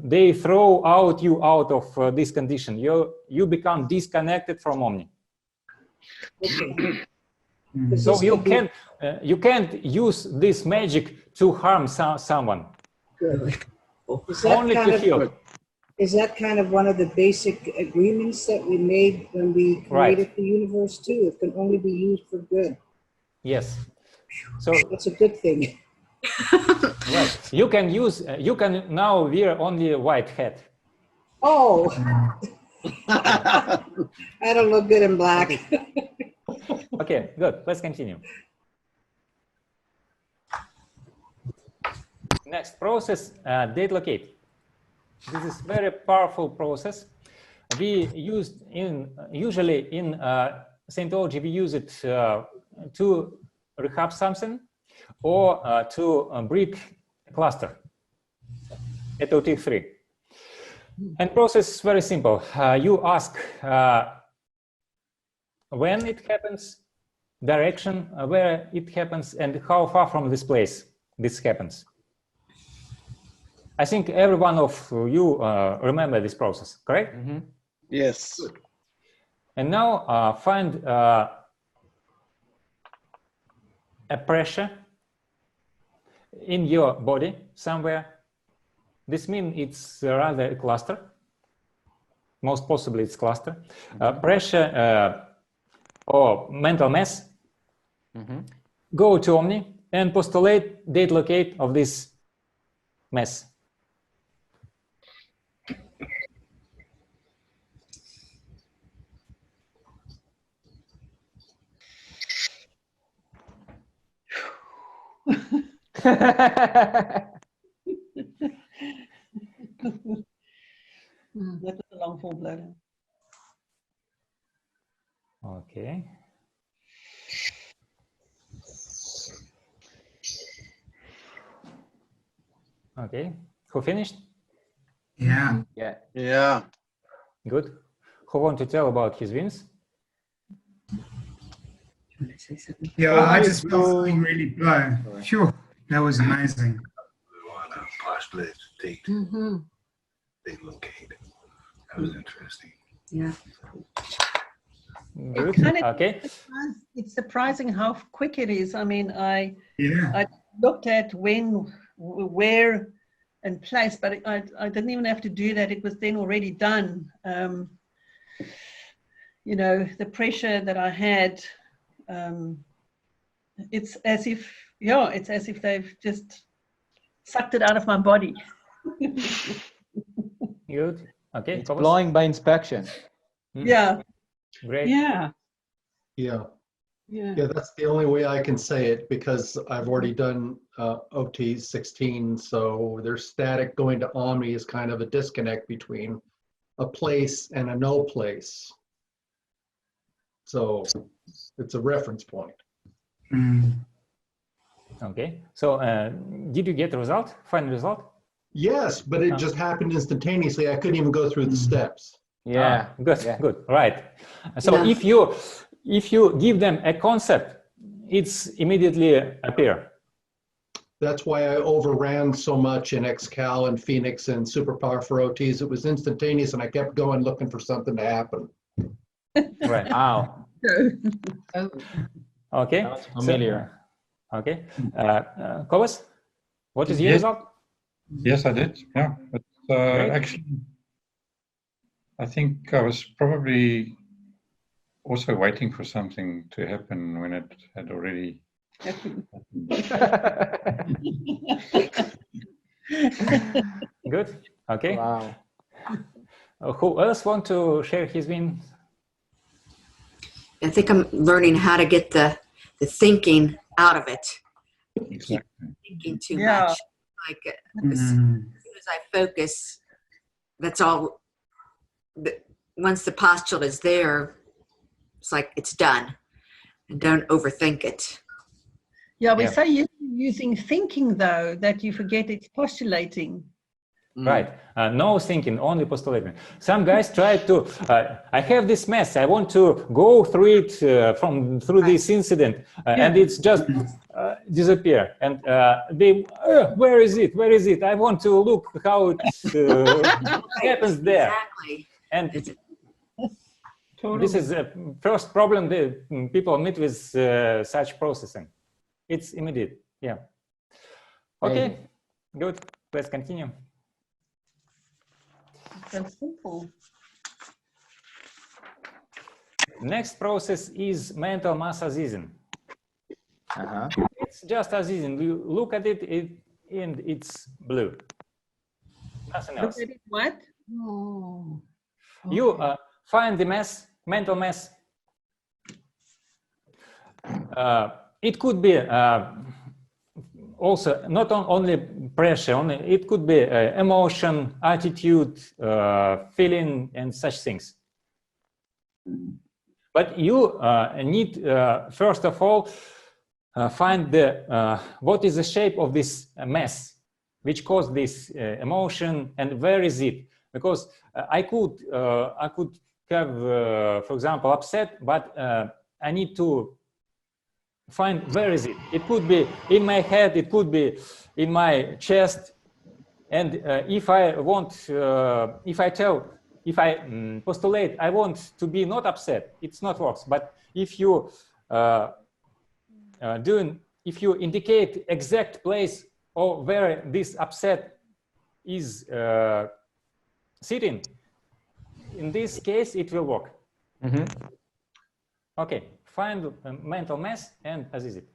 They throw you out of this condition. You become disconnected from omni. Okay. So you can't use this magic to harm someone. Good. Only to heal. Is that kind of one of the basic agreements that we made when we created the universe too? It can only be used for good. Yes. So that's a good thing. Right. You can now wear only a white hat. Oh. I don't look good in black. Okay, good. Let's continue. Next process, date locate. This is very powerful process. We used usually in Scientology we use it to rehab something or to break a cluster at OT3. And process is very simple. You ask when it happens, direction where it happens, and how far from this place this happens. I think every one of you remember this process, correct? Yes. And now find a pressure in your body somewhere. This means it's rather a cluster. Most possibly it's cluster. Pressure or mental mass. Go to Omni and postulate date locate of this mass. That was a long full blood. Okay. Okay. Who finished? Yeah. Yeah. Yeah. Good. Who want to tell about his wins? Yeah, I just felt something really blow. Sure, that was amazing. Postulate date. They located. That was interesting. Yeah. Good. Okay. It's surprising how quick it is. I mean, I looked at when, where, and place, but I didn't even have to do that. It was then already done. You know, the pressure that I had, it's as if, it's as if they've just sucked it out of my body. Good. Okay. It's blowing by inspection. Yeah. Great. Yeah. Yeah. Yeah. Yeah, that's the only way I can say it because I've already done OT 16. So their static going to Omni is kind of a disconnect between a place and a no place. So it's a reference point. Okay. So did you get the result? Final result? Yes, but it just happened instantaneously. I couldn't even go through the steps. Yeah. Good. Yeah. Good. Right. So if you give them a concept, it's immediately appear. That's why I overran so much in XCal and Phoenix and Superpower for OTs. It was instantaneous, and I kept going looking for something to happen. Right. Wow. Okay. Sounds familiar. So, okay. Kovas, what is your result? Yes, I did. Yeah. But, actually, I think I was probably also waiting for something to happen when it had already happened. Good. Okay. Wow. Who else want to share his win? I think I'm learning how to get the thinking out of it. Exactly. Thinking too much. Like as soon as I focus, that's all. Once the postulate is there, it's like it's done, and don't overthink it. Yeah, we're so used to using thinking though that you forget it's postulating. Right. No thinking, only postulating. Some guys try to, I have this mess, I want to go through it through this incident, and it's just disappear. And they, where is it? Where is it? I want to look how it happens there. Exactly. And this is the first problem that people meet with such processing. It's immediate. Yeah. Okay. Good. Let's continue. That's simple. Next process is mental mass Azizin. It's just Azizin. You look at it, and it's blue. Nothing else. Look at it, what? Oh. You find the mass, mental mass. It could be also not only pressure, it could be emotion, attitude, feeling, and such things. But you need, first of all, find the what is the shape of this mass, which caused this emotion, and where is it? Because I could have, for example, upset, but I need to find where is it. It could be in my head, it could be in my chest, and if I want, if I postulate I want to be not upset, it's not works. But if you if you indicate exact place or where this upset is sitting, in this case it will work. Okay, find mental mass and as is it.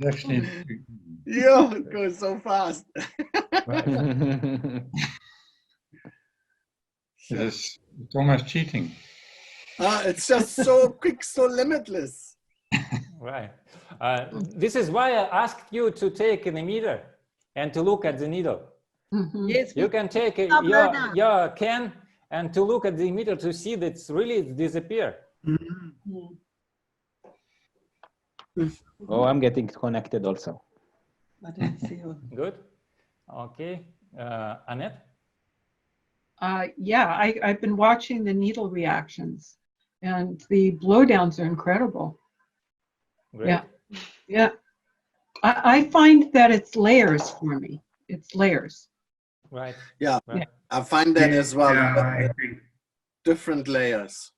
Actually, yeah, it goes so fast. It's almost cheating. It's just so quick, so limitless. Right. This is why I asked you to take the meter and to look at the needle. Yes, you can take your can and to look at the meter to see that it's really disappear. Oh, I'm getting connected also. I don't see you. Good. Okay. Annette? Yeah, I've been watching the needle reactions, and the blowdowns are incredible. Great. Yeah. Yeah. I find that it's layers for me. It's layers. Right. Yeah, right. I find that as well. Yeah, I agree. Different layers.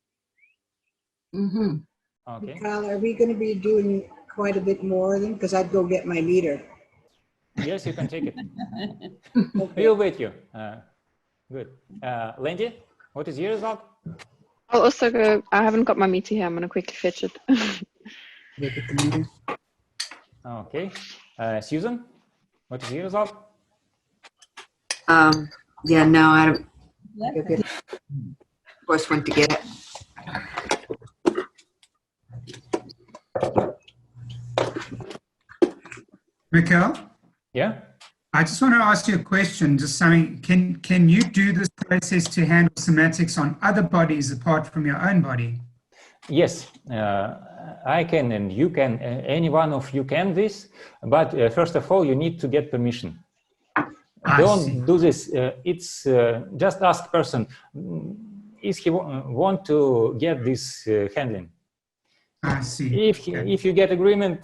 Okay. Kyle, are we going to be doing quite a bit more of them? Because I'd go get my meter. Yes, you can take it. We'll wait you. Good. Lindy, what is your result? I'll also go. I haven't got my meter here. I'm going to quickly fetch it. Okay. Susan, what is your result? Yeah, no, I don't. Go get it. Of course, went to get it. Mikhail? Yeah? I just want to ask you a question, just something. Can you do this process to handle somatics on other bodies apart from your own body? Yes, I can and you can, any one of you can this, but first of all, you need to get permission. Don't do this. It's just ask person, is he want to get this handling? I see. If you get agreement,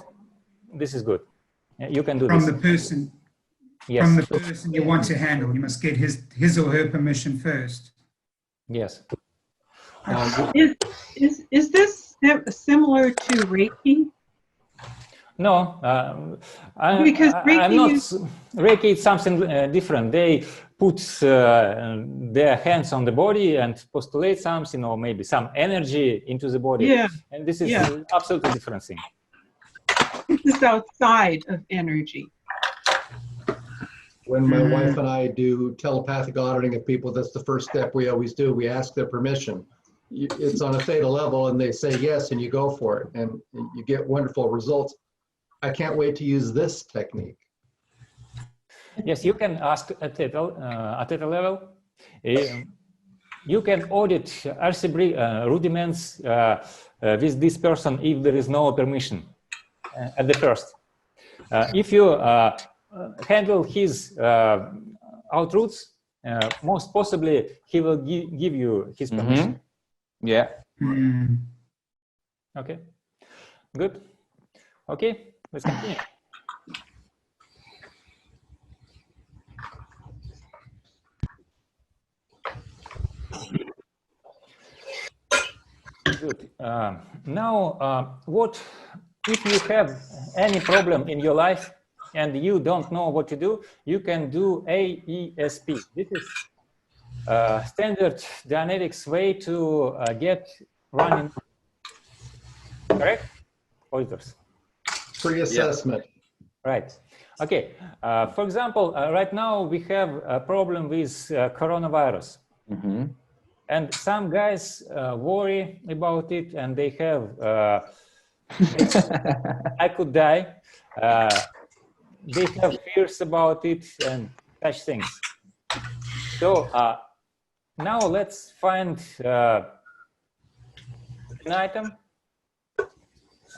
this is good. You can do from this. The person. Yes. From the person you want to handle, you must get his or her permission first. Yes. Is this similar to Reiki? No, because Reiki I'm not. Reiki is something different. They put their hands on the body and postulate something, or maybe some energy into the body. Yeah. And this is absolutely different thing. This is outside of energy. When my wife and I do telepathic auditing of people, that's the first step we always do. We ask their permission. It's on a theta level and they say yes and you go for it and you get wonderful results. I can't wait to use this technique. Yes, you can ask at theta level. You can audit RC rudiments with this person if there is no permission at the first. If you handle his outroots, most possibly he will give you his permission. Yeah. Okay, good. Okay, let's continue. Good. Now, what if you have any problem in your life and you don't know what to do? You can do AESP. This is standard Dianetics way to get running. Correct? Auditors. Pre-assessment. Right. Okay. For example, right now we have a problem with coronavirus. And some guys worry about it and they have, I could die. They have fears about it and such things. So now let's find an item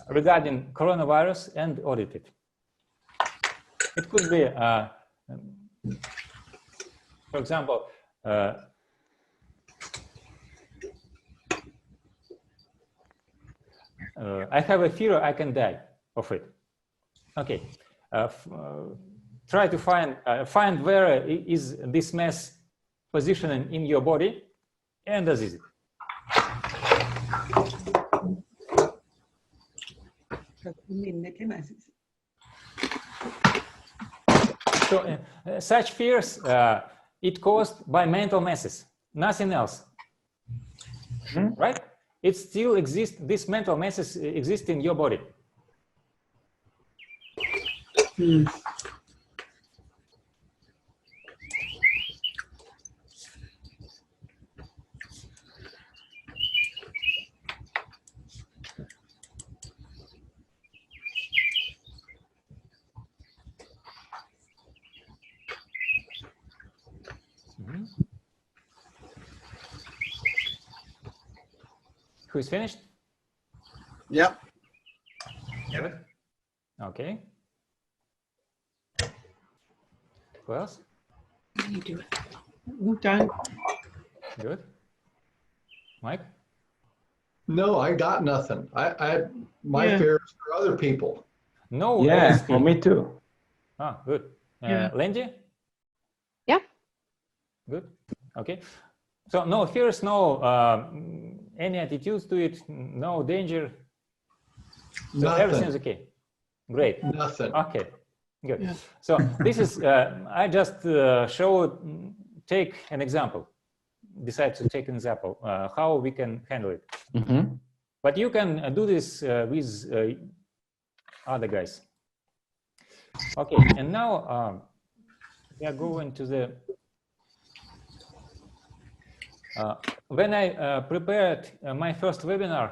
regarding coronavirus and audit it. It could be, for example, I have a fear I can die of it. Okay, try to find where is this mass positioning in your body and as is it. So such fears, it caused by mental masses, nothing else, right? It still exists, these mental masses exist in your body. Who's finished? Yep. Good. Okay. Who else? You do it. I'm done. Good. Mike? No, I got nothing. My fear is for other people. No. Yeah, for me too. Ah, good. Yeah. Lindy? Yeah. Good. Okay. So no fears, no any attitudes to it, no danger. So Nothing. everything's okay. Great. Nothing. Okay. Good. Yeah. So this is I just showed take an example, decide to take an example, how we can handle it. Mm-hmm. But you can do this with other guys. Okay, and now we are going to the when I prepared my first webinar,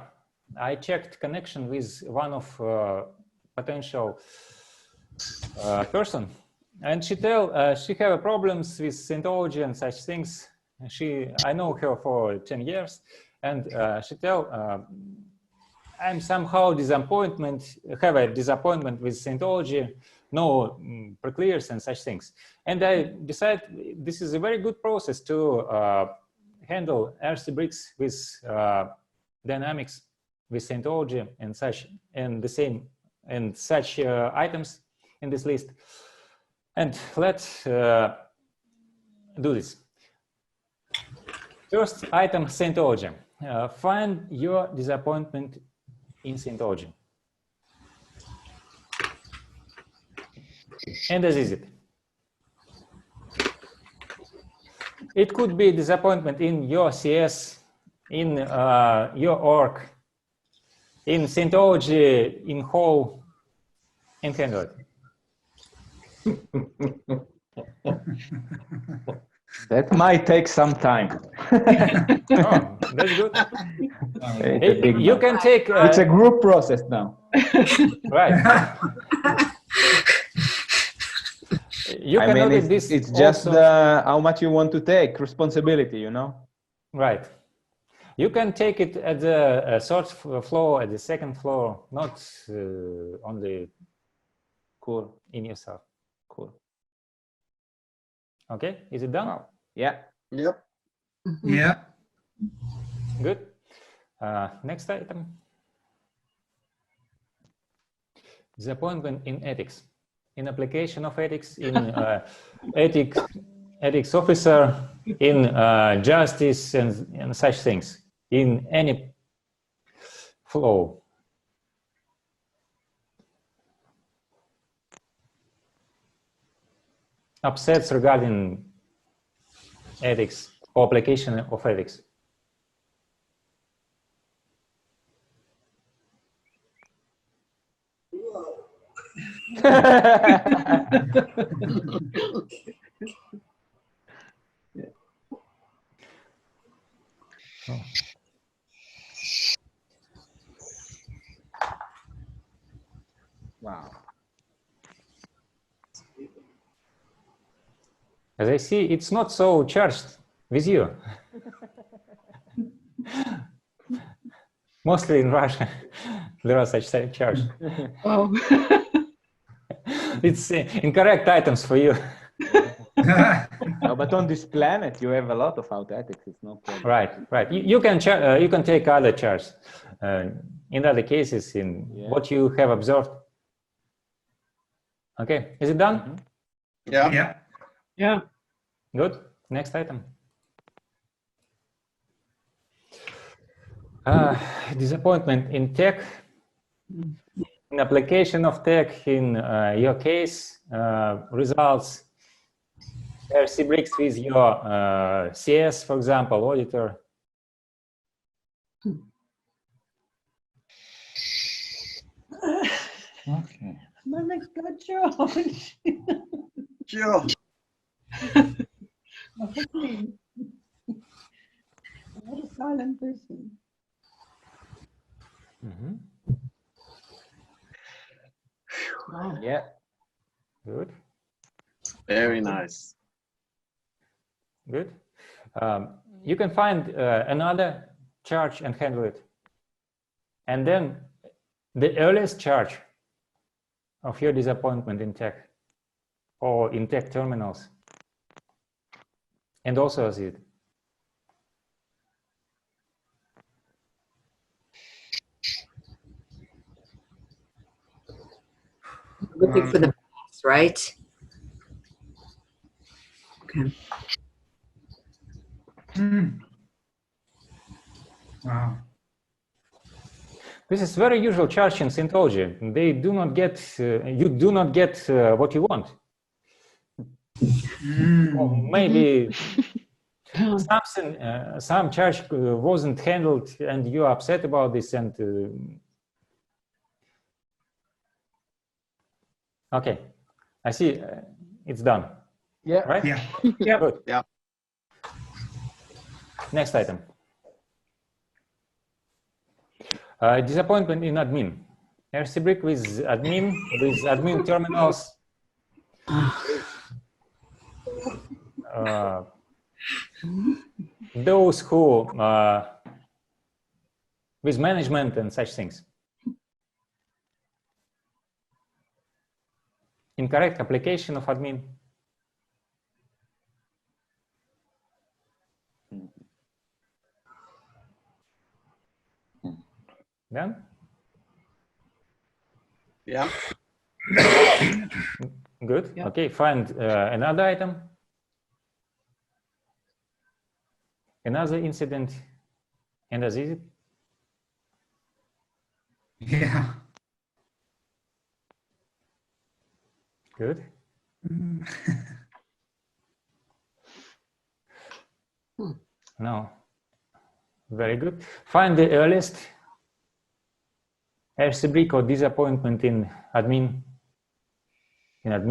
I checked connection with one of potential person, and she have problems with Scientology and such things. I know her for 10 years, and she I'm somehow have a disappointment with Scientology, no pre-clears and such things. And I decided this is a very good process to handle RC bricks with dynamics, with Scientology and such, and the same, and such items in this list. And let's do this. First item, Scientology. Find your disappointment in Scientology. And as is it. It could be disappointment in your CS, in your org, in Scientology, in whole, and handle it. That might take some time. Oh, that's good. You can take. It's a group process now. Right. You I can mean, notice this. It's just how much you want to take responsibility, you know. Right. You can take it at the third floor, at the second floor, not only cool in yourself. Cool. Okay, is it done? Wow. Yeah. Yep. Yeah. Good. Next item. Disappointment in ethics. In application of ethics, in ethics officer, in justice and such things, in any flow. Upsets regarding ethics or application of ethics. Oh. Wow. As I see, it's not so charged with you. Mostly in Russia, there are such charge. Oh. It's incorrect items for you. No, but on this planet, you have a lot of authentics. It's no problem. Right, right. You can take other charts. In other cases, in what you have observed. Okay, is it done? Mm-hmm. Yeah. Yeah. Yeah. Good. Next item. Disappointment in tech, in application of tech, in your case, results, RC bricks with your CS, for example, auditor. Okay. My next God, George. Sure. I'm not a silent person. Mm-hmm. Wow. Yeah. Good. Very nice. Good. You can find another charge and handle it. And then the earliest charge of your disappointment in tech or in tech terminals. And also as it. Looking for the box, right? Okay. Wow. This is very usual charge in Scientology. They do not get, you do not get what you want. Or maybe something, some charge wasn't handled and you're upset about this and okay, I see it's done. Yeah. Right? Yeah. Yeah. Good. Yeah. Next item. Disappointment in admin. RC brick with admin terminals. Those who with management and such things. Incorrect application of admin. Done? Yeah. Good. Yeah. Okay, find another item. Another incident. And as is it? Yeah. Good. No. Very good. Find the earliest RC brick or disappointment in admin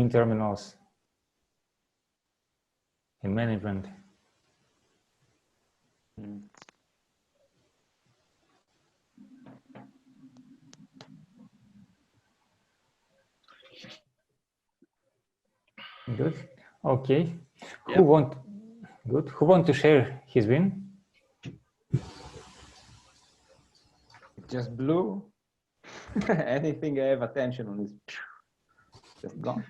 terminals, in management. Good. Okay. Yep. Who want to share his win? Just blue. Anything I have attention on is just gone.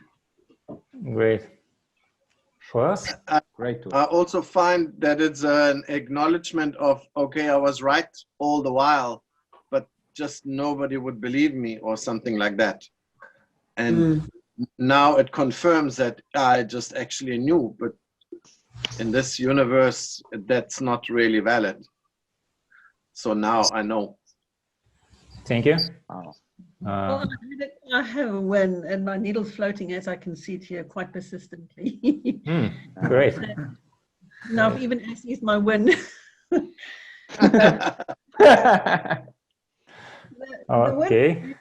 Great. For us? Great. I also find that it's an acknowledgement of, okay, I was right all the while, but just nobody would believe me or something like that. And now it confirms that I just actually knew, but in this universe, that's not really valid. So now I know. Thank you. Well, I have a win, and my needle's floating, as I can see it here, quite persistently. Great. Now I've even accessed my win. Okay.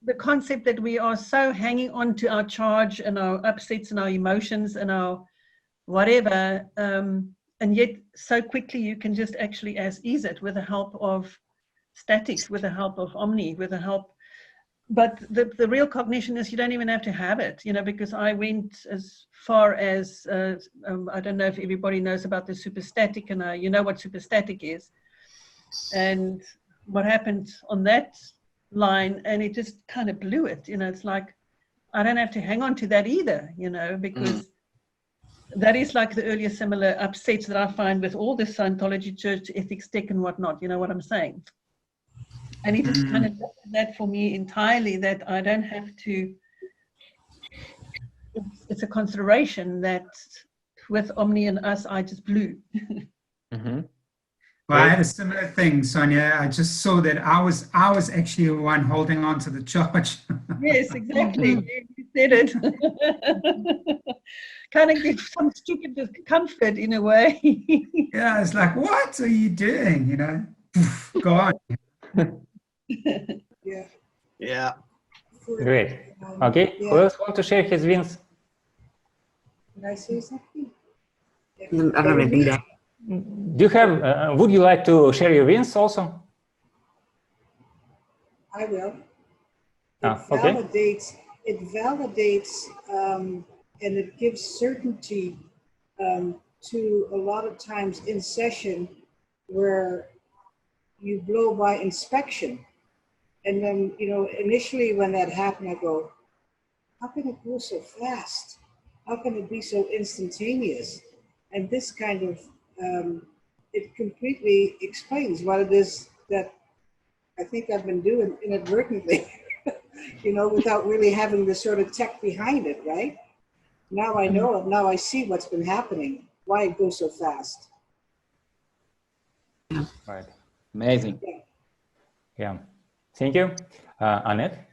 The concept that we are so hanging on to our charge and our upsets and our emotions and our whatever, and yet so quickly you can just actually ease it with the help of statics, with the help of Omni, with the help. But the real cognition is you don't even have to have it, because I went as far as, I don't know if everybody knows about the superstatic, and you know what superstatic is. And what happened on that line, and it just kind of blew it. It's like, I don't have to hang on to that either, because that is like the earlier similar upsets that I find with all this Scientology, church ethics, tech and whatnot, you know what I'm saying? And he just kind of did that for me entirely, that I don't have to, it's a consideration that with Omni and us, I just blew. Well, I had a similar thing, Sonia. I just saw that I was actually the one holding on to the charge. Yes, exactly. You said it. Kind of give some stupid comfort in a way. Yeah, it's like, what are you doing? Go on. Yeah. Yeah. Great. Okay. Yeah. Who else want to share his wins? Can I say something? I don't have anything to. Do you have? Would you like to share your wins also? I will. Okay. It validates and it gives certainty to a lot of times in session where you blow by inspection. And then, initially when that happened, I go, how can it go so fast? How can it be so instantaneous? And this kind of, it completely explains what it is that I think I've been doing inadvertently, without really having the sort of tech behind it, right? Now I know it. Now I see what's been happening, why it goes so fast. Right. Amazing. Yeah. Yeah. Thank you. Annette?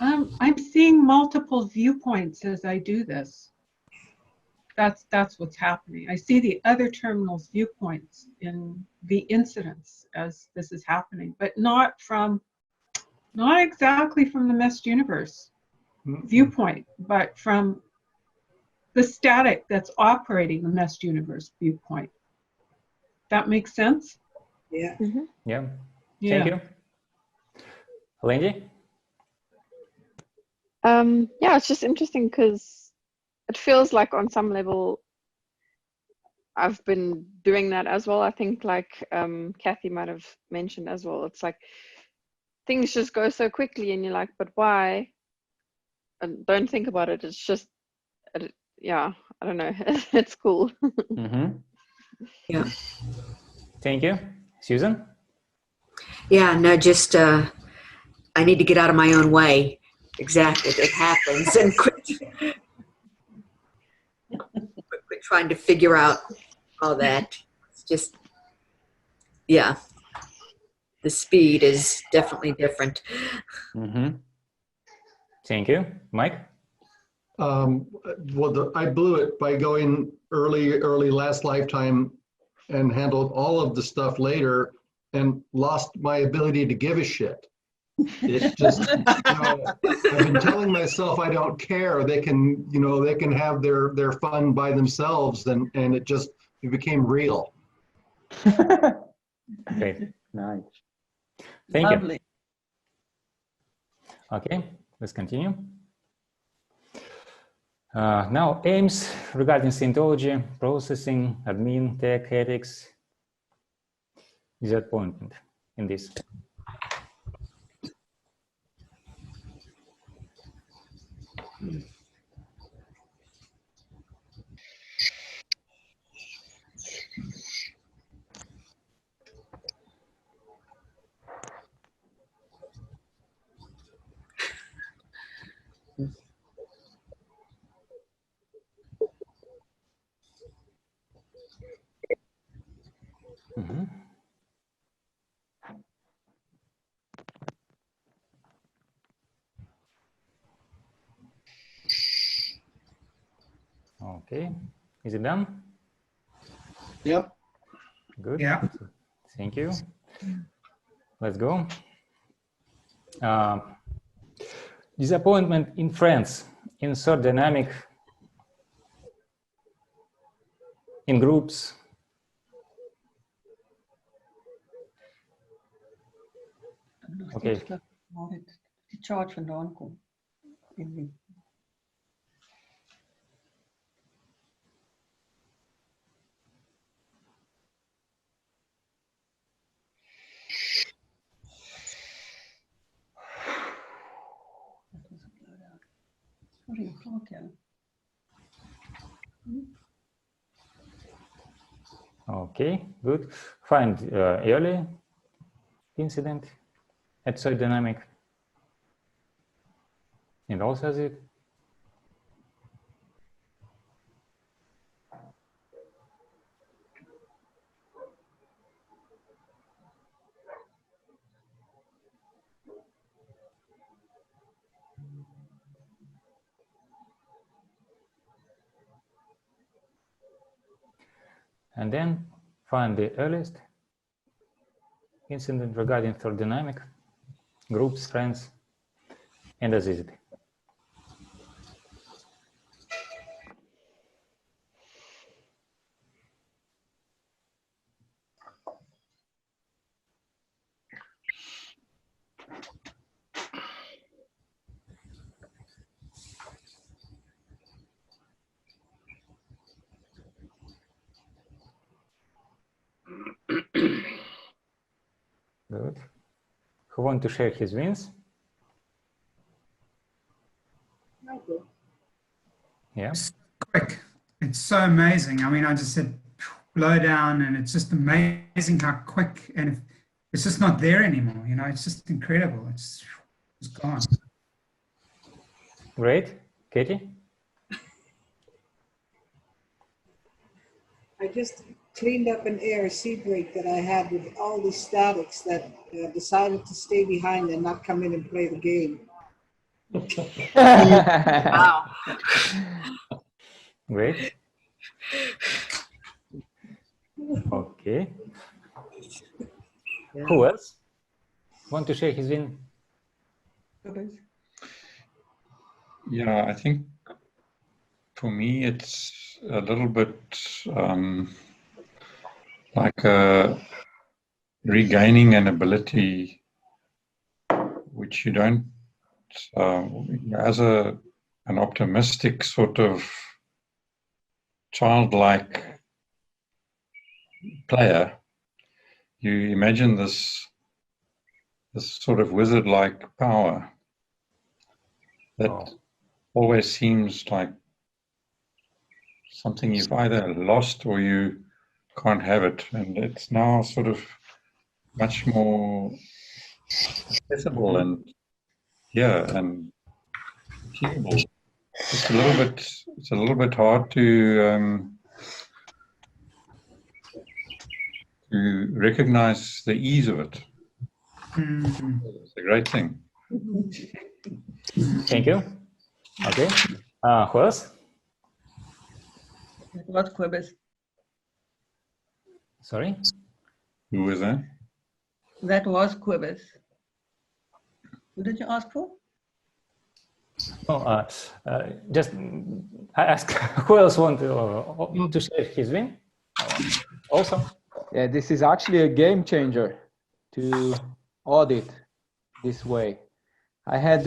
I'm seeing multiple viewpoints as I do this. That's what's happening. I see the other terminals' viewpoints in the incidents as this is happening, but not exactly from the meshed universe viewpoint, but from the static that's operating the meshed universe viewpoint. That makes sense? Yeah. Yeah. Yeah. Thank you. Lindy? Yeah, it's just interesting because it feels like on some level I've been doing that as well. I think like Kathy might have mentioned as well. It's like things just go so quickly and you're like, but why? And don't think about it. It's just, yeah, I don't know. It's cool. Yeah. Thank you. Susan? Yeah, no, just I need to get out of my own way. Exactly. It happens. And quit trying to figure out all that. It's just, yeah. The speed is definitely different. Thank you. Mike? Well, I blew it by going early last lifetime and handled all of the stuff later and lost my ability to give a shit. It's just, I've been telling myself I don't care. They can, they can have their fun by themselves, and it became real. Great. Nice. Thank Lovely. you. Okay, let's continue. Now, aims regarding Scientology, processing, admin, tech, ethics, disappointment in this. Okay, is it done? Yep. Good. Yeah. Thank you. Let's go. Disappointment in friends, in third dynamic, in groups. Okay. Waar die charge vandaan komt. Sorry, klok jou. Okay, good. Find early incident at third dynamic. And also has it. And then find the earliest incident regarding third dynamic, groups, friends, and as is it. Good. Who want to share his wins? Yeah. It's quick. It's so amazing. I mean, I just said blow down, and it's just amazing how quick, and if it's just not there anymore. It's just incredible. It's gone. Great. Katie? I just cleaned up an ARC break that I had with all these statics that decided to stay behind and not come in and play the game. Wow. Great. Okay. Yeah. Who else want to share his win? Yeah, I think for me it's a little bit like regaining an ability which you don't, as an optimistic sort of childlike player, you imagine this sort of wizard-like power that always seems like something you've either lost or you can't have it, and it's now sort of much more accessible and and achievable. It's a little bit hard to recognize the ease of it. It's a great thing. Thank you. Okay. Who else? That was Quibus. Sorry? Who was that? That was Quibus. Who did you ask for? Oh, just I ask who else want to share his win? Also? Yeah, this is actually a game changer to audit this way. I had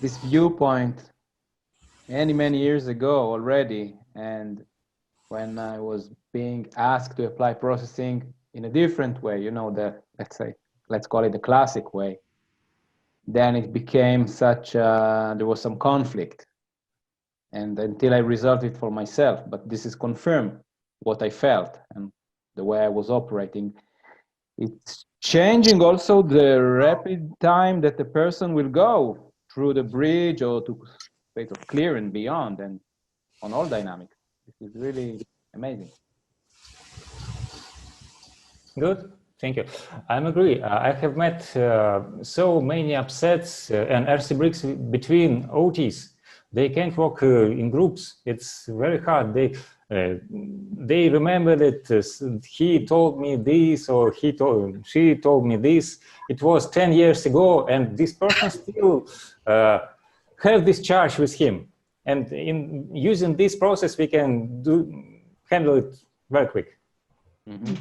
this viewpoint many years ago already, and when I was being asked to apply processing in a different way, you know, let's call it the classic way, then it became there was some conflict, and until I resolved it for myself. But this is confirmed what I felt and the way I was operating. It's changing also the rapid time that the person will go through the bridge or to state of clear and beyond, and on all dynamics. This is really amazing. Good, thank you. I agree. I have met so many upsets and RC breaks between OTs. They can't work in groups. It's very hard. They remember that he told me this or she told me this. It was 10 years ago, and this person still have this charge with him. And in using this process, we can handle it very quick. Mm-hmm.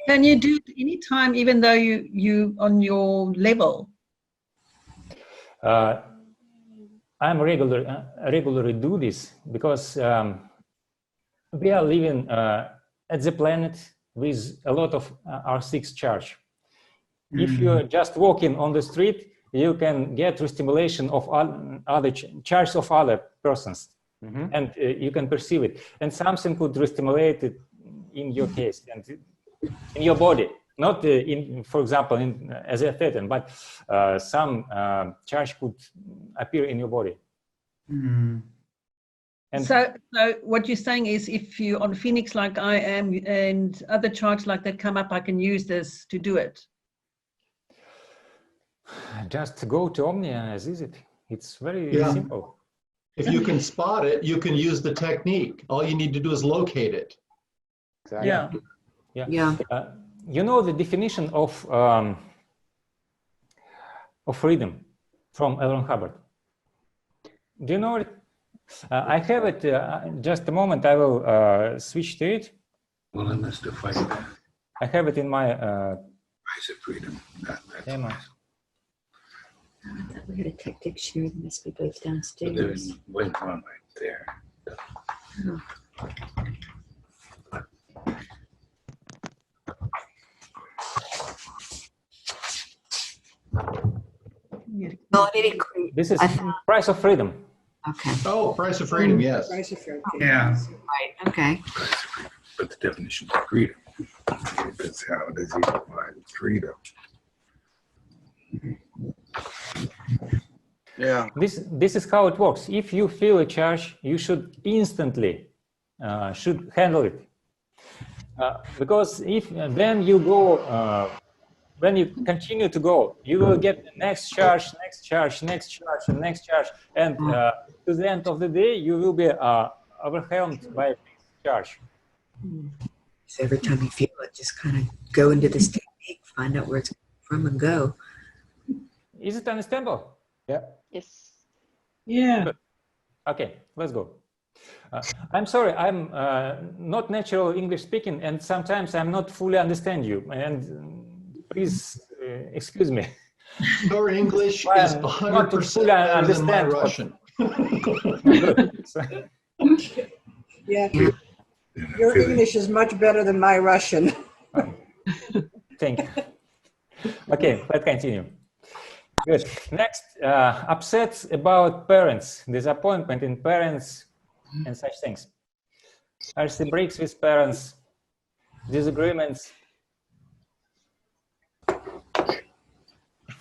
Can you do it anytime, even though you on your level? I'm regularly do this because we are living at the planet with a lot of R6 charge. If you're just walking on the street, you can get stimulation of other charge of other persons, and you can perceive it. And something could re-stimulate it in your case and in your body, not for example, as a theta, but some charge could appear in your body. And so what you're saying is, if you're on Phoenix like I am, and other charts like that come up, I can use this to do it. Just go to Omnia as is it. It's very simple. If you can spot it, you can use the technique. All you need to do is locate it. Exactly. Yeah. You know the definition of freedom from L. Ron Hubbard. Do you know it? I have it. Just a moment. I will switch to it. Willingness to fight back. I have it in my. Rise of freedom. That's nice. I thought we had a tech dictionary. There must be both downstairs. There's one right there. Oh. This is Price of Freedom. Okay. Oh, Price of Freedom, yes. Price of freedom. Yeah. Right. Okay. But the definition of freedom. That's how does he define freedom? Yeah. This is how it works. If you feel a charge, you should instantly should handle it. Because if then you go when you continue to go, you will get the next charge, next charge, next charge, and next charge. And to the end of the day, you will be overwhelmed by this charge. So every time you feel it, just kind of go into this technique, find out where it's from and go. Is it understandable? Yeah. Yes. Yeah. Good. Okay, let's go. I'm sorry, I'm not natural English speaking, and sometimes I'm not fully understand you. And please excuse me. Your English is 100% better than my Russian. Good. Yeah. Your English is much better than my Russian. Thank you. Okay, let's continue. Good. Next, upsets about parents, disappointment in parents, and such things. RC breaks with parents, disagreements,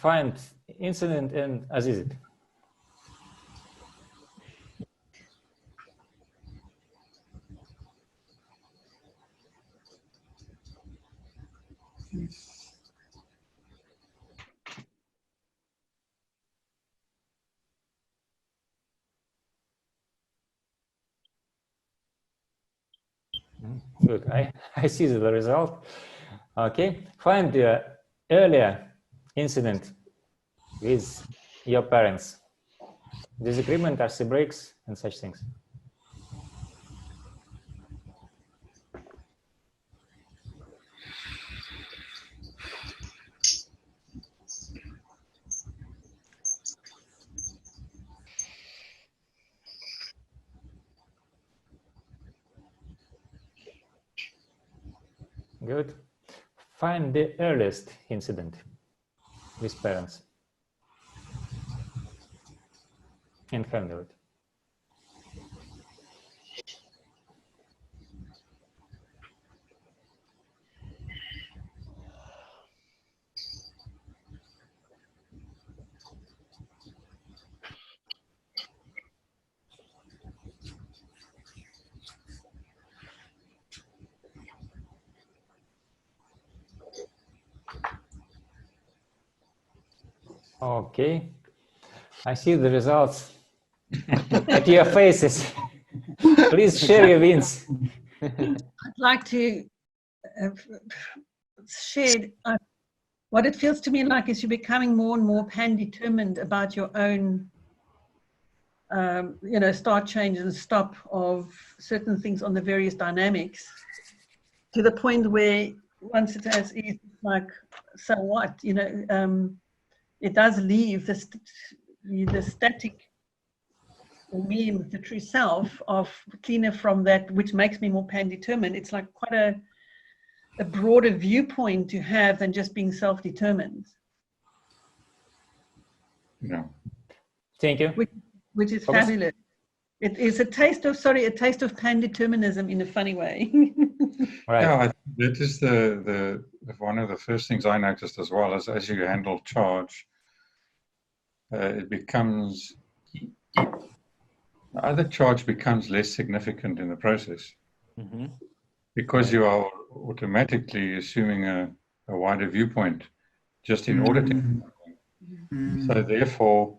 find incident, and Azizit. Good. I see the result. Okay. Find the earlier incident with your parents. Disagreement, RC breaks, and such things. Good. Find the earliest incident with parents and handle it. Okay, I see the results at your faces. Please share your wins. I'd like to share what it feels to me like is you're becoming more and more pan-determined about your own, start, change, and stop of certain things on the various dynamics, to the point where once it has ease, like, so what, it does leave the static me, the true self, of cleaner from that, which makes me more pan-determined. It's like quite a broader viewpoint to have than just being self-determined. Yeah. Thank you. Which is fabulous. It is a taste of pan-determinism in a funny way. Right. Yeah, I think that is the one of the first things I noticed as well, as you handle charge, it becomes, other charge becomes less significant in the process. Mm-hmm. Because you are automatically assuming a wider viewpoint just in auditing. So therefore,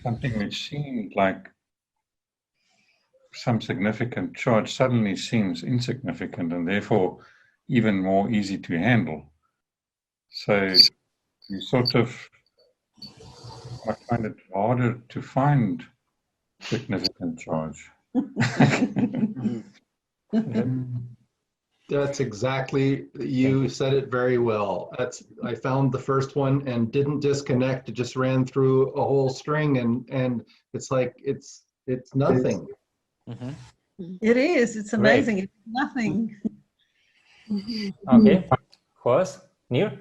something which seemed like some significant charge suddenly seems insignificant and therefore even more easy to handle. So you sort of, I find it harder to find significant charge. That's exactly, you said it very well. I found the first one and didn't disconnect. It just ran through a whole string, and it's like it's nothing. Mm-hmm. It is. It's amazing. Right. It's nothing. Okay. Horst, Nir?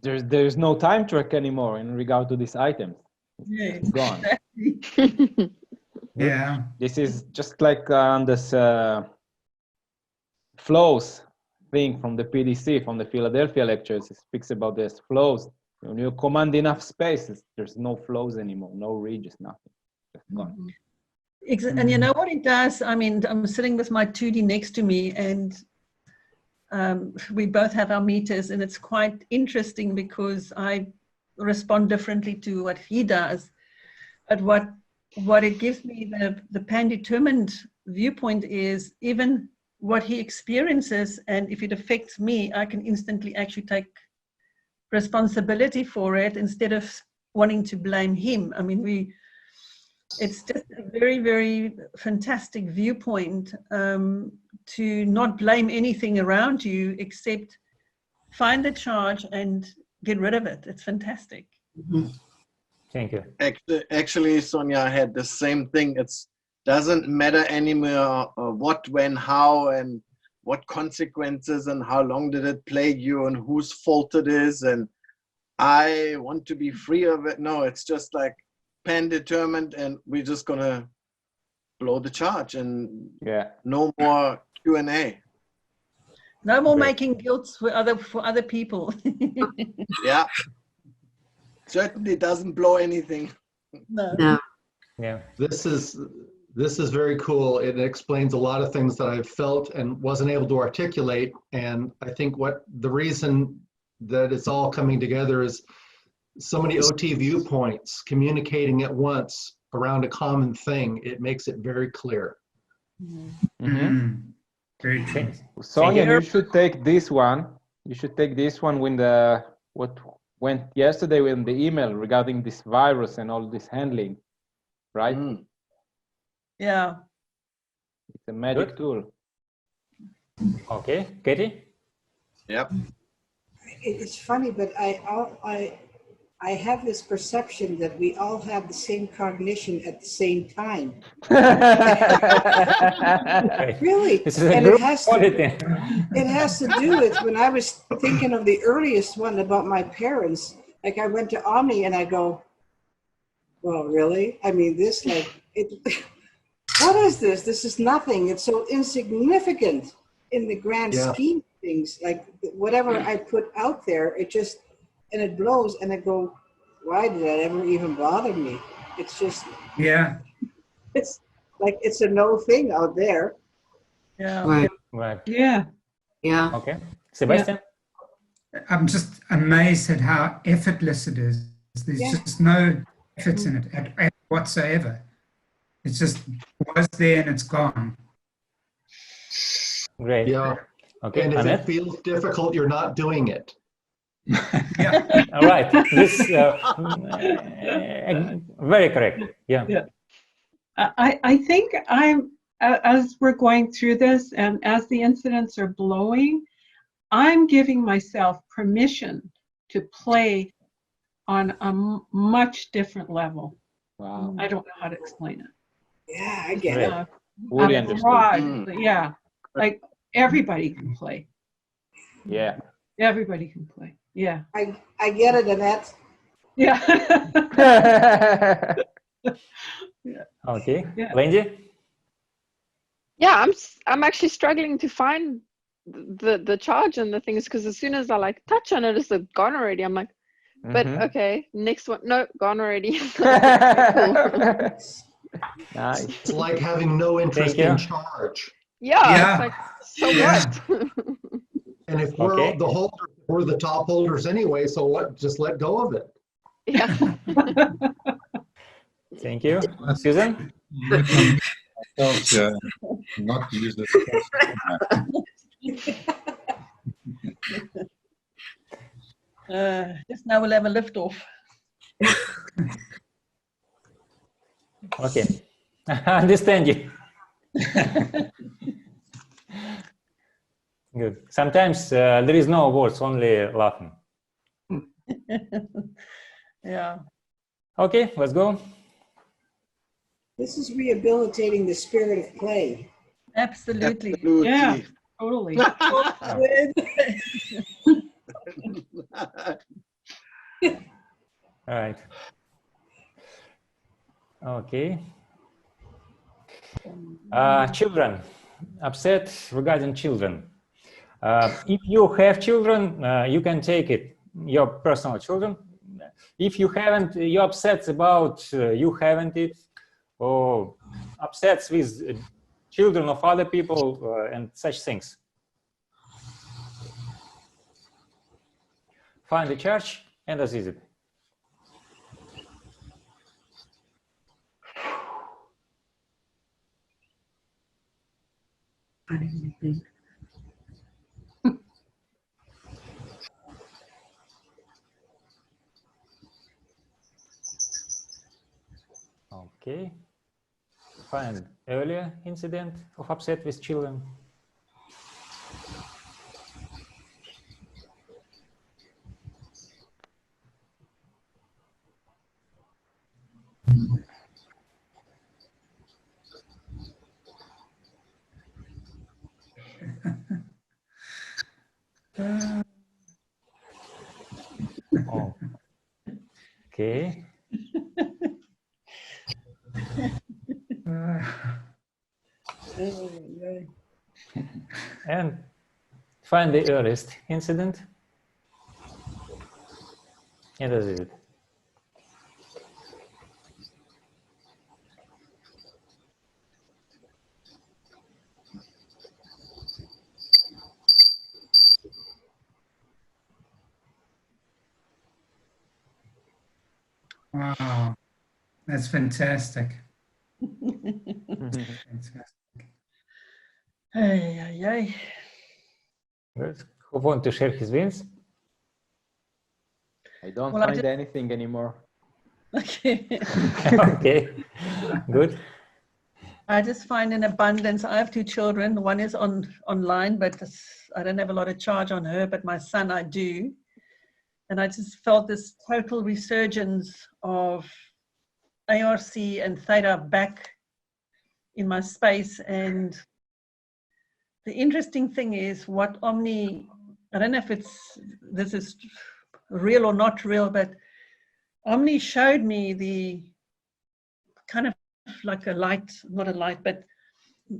There's no time track anymore in regard to these items. Yeah, it's gone. Exactly. Yeah. This is just like on this flows thing from the PDC, from the Philadelphia lectures. It speaks about this flows. When you command enough spaces, there's no flows anymore, no ridges, nothing. Just gone. And you know what it does? I mean, I'm sitting with my 2D next to me, and we both have our meters, and it's quite interesting because I respond differently to what he does. But what it gives me, the pan-determined viewpoint, is even what he experiences, and if it affects me, I can instantly actually take responsibility for it instead of wanting to blame him. I mean, it's just a very, very fantastic viewpoint, to not blame anything around you except find the charge and get rid of it. It's fantastic. Mm-hmm. Thank you. Actually, Sonia, I had the same thing. It doesn't matter anymore what, when, how, and what consequences, and how long did it plague you, and whose fault it is, and I want to be free of it. No, it's just like pan determined, and we're just gonna blow the charge, and no more Q&A. No more making guilt for other people. Yeah, certainly doesn't blow anything. No. Yeah. This is very cool. It explains a lot of things that I've felt and wasn't able to articulate. And I think the reason that it's all coming together is so many OT viewpoints communicating at once around a common thing. It makes it very clear. Very true. Sonia, you should take this one. You should take this one when what went yesterday in the email regarding this virus and all this handling, right? Yeah. It's a magic tool. Okay, Katie? Yep. It's funny, but I have this perception that we all have the same cognition at the same time. Really, and it has to do with when I was thinking of the earliest one about my parents. Like I went to Omni and I go, well, really? I mean, this what is this? This is nothing. It's so insignificant in the grand scheme of things. Like whatever I put out there, and it blows, and I go, why did that ever even bother me? It's just, it's like it's a no thing out there. Yeah. Right. Yeah. Yeah. Okay. Sebastian? Yeah. I'm just amazed at how effortless it is. There's just no effort in it at whatsoever. It's just was there and it's gone. Great. Yeah. Okay. And if Annette? it feels difficult, you're not doing it. All right. This very correct. Yeah. I think as we're going through this and as the incidents are blowing, I'm giving myself permission to play on a much different level. Wow. I don't know how to explain it. Yeah, I get it. Fully broad, yeah. Like everybody can play. Yeah. Everybody can play. Yeah. I get it, Annette. Yeah. Okay. Yeah. Lindsay? Yeah, I'm actually struggling to find the charge and the things, because as soon as I like touch on it, it's gone already. I'm like, but okay, next one, no, gone already. Nice. It's like having no interest in charge. Yeah. It's like, so what? And if we're the holders, we're the top holders anyway, so just let go of it. Yeah. Thank you. Susan? Not use it. Just now we'll have a lift off. Okay. I understand you. Good. Sometimes there is no words, only laughing. Yeah. Okay, let's go. This is rehabilitating the spirit of play. Absolutely. Yeah, totally. All right. Okay. Children. Upset regarding children. If you have children, you can take it, your personal children. If you haven't, you're upset about you haven't it, or upset with children of other people and such things. find the charge and as is it. Okay. Find earlier incident of upset with children. Okay. And find the earliest incident. And that is it. Wow, that's fantastic. Fantastic. Hey. Good. Who want to share his wins? I don't Well, find anything anymore. Okay. Okay, good. I just find an abundance. I have 2 children. One is online, but I don't have a lot of charge on her, but my son I do. And I just felt this total resurgence of ARC and theta back in my space. And the interesting thing is what Omni, I don't know if this is real or not real, but Omni showed me the kind of like a light, not a light, but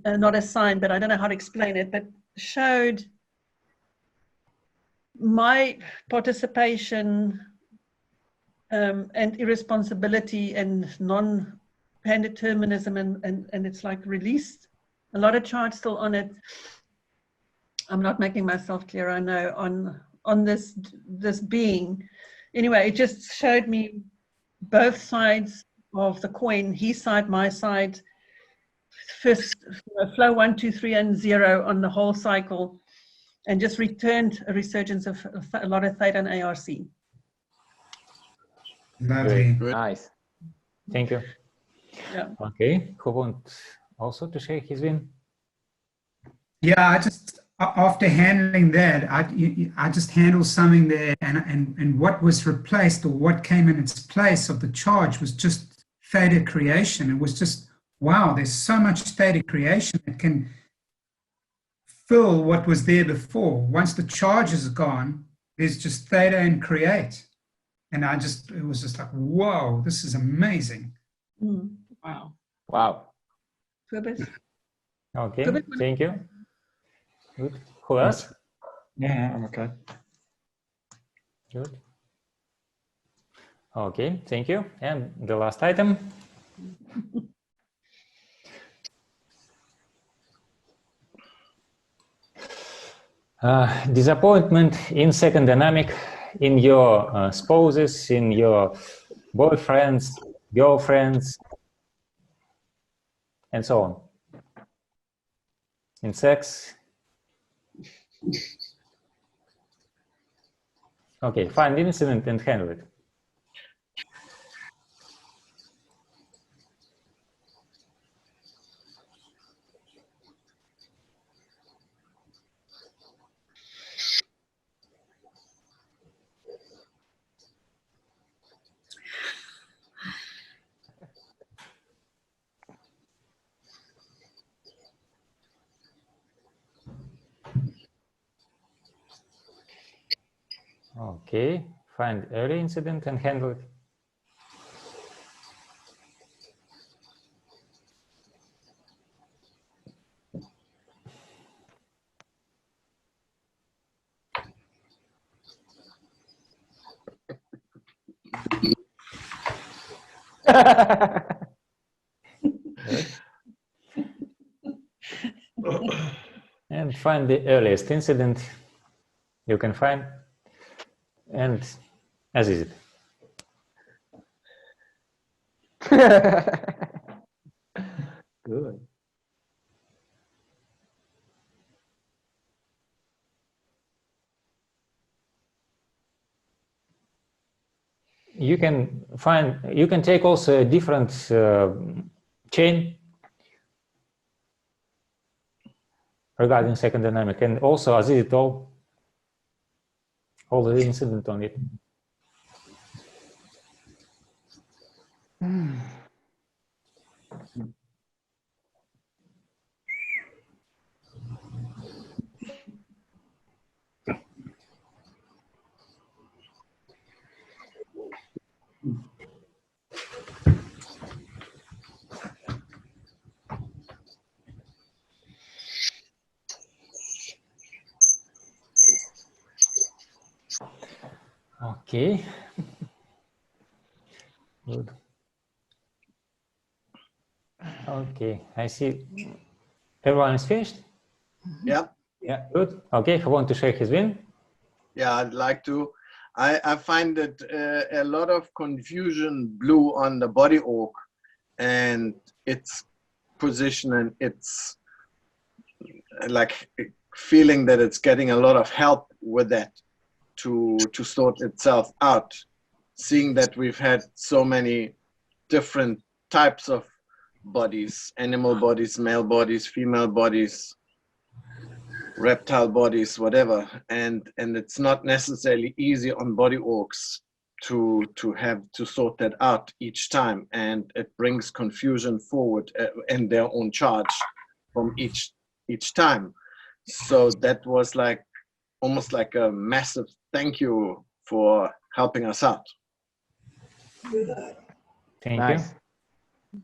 not a sign, but I don't know how to explain it, but showed my participation and irresponsibility and non-pandeterminism, and it's like released a lot of charge still on it. I'm not making myself clear, I know, on this being. Anyway, it just showed me both sides of the coin, his side, my side, first flow 1, 2, 3, and 0 on the whole cycle, and just returned a resurgence of a lot of theta and ARC. Lovely. Nice. Thank you. Yeah. Okay, who wants also to share his win? Yeah, I just, after handling that, I just handled something there, and what was replaced or what came in its place of the charge was just theta creation. It was just, wow, there's so much theta creation that can fill what was there before. Once the charge is gone, there's just theta and create. And it was just like, whoa, this is amazing. Wow. Wow. Okay, thank you. Good. Who else? Yeah, I'm okay. Good. Okay, thank you. And the last item. Disappointment in second dynamic, in your spouses, in your boyfriends, girlfriends, and so on. In sex. Okay, find the incident and handle it. Okay, find early incident and handle it. And find the earliest incident you can find. And as is it. Good. You can take also a different chain regarding second dynamic, and also as is it all the incident on it. Okay. Good. Okay, I see everyone is finished. Yeah. Yeah, good. Okay, who want to share his win? Yeah, I'd like to. I find that a lot of confusion blew on the body org and its position, and its like feeling that it's getting a lot of help with that to sort itself out. Seeing that we've had so many different types of bodies, animal bodies, male bodies, female bodies, reptile bodies, whatever, and it's not necessarily easy on body orgs to have to sort that out each time, and it brings confusion forward in their own charge from each time. So that was like almost like a massive thank you for helping us out. Thank Nice. you.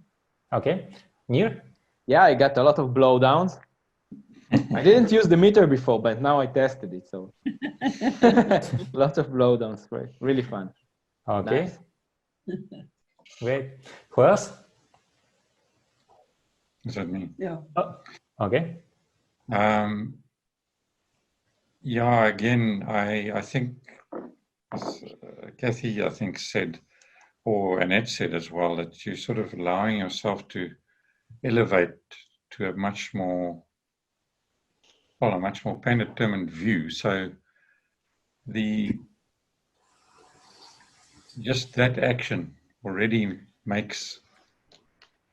Okay, Nir? Yeah, I got a lot of blowdowns. I didn't use the meter before, but now I tested it, so lots of blowdowns, right? Really fun. Okay. Nice. Great. Who else? Is that me? Yeah. Oh, okay. Yeah, again, I think Kathy, I think, said, or Annette said as well, that you're sort of allowing yourself to elevate to a much more pain-determined view. So just that action already makes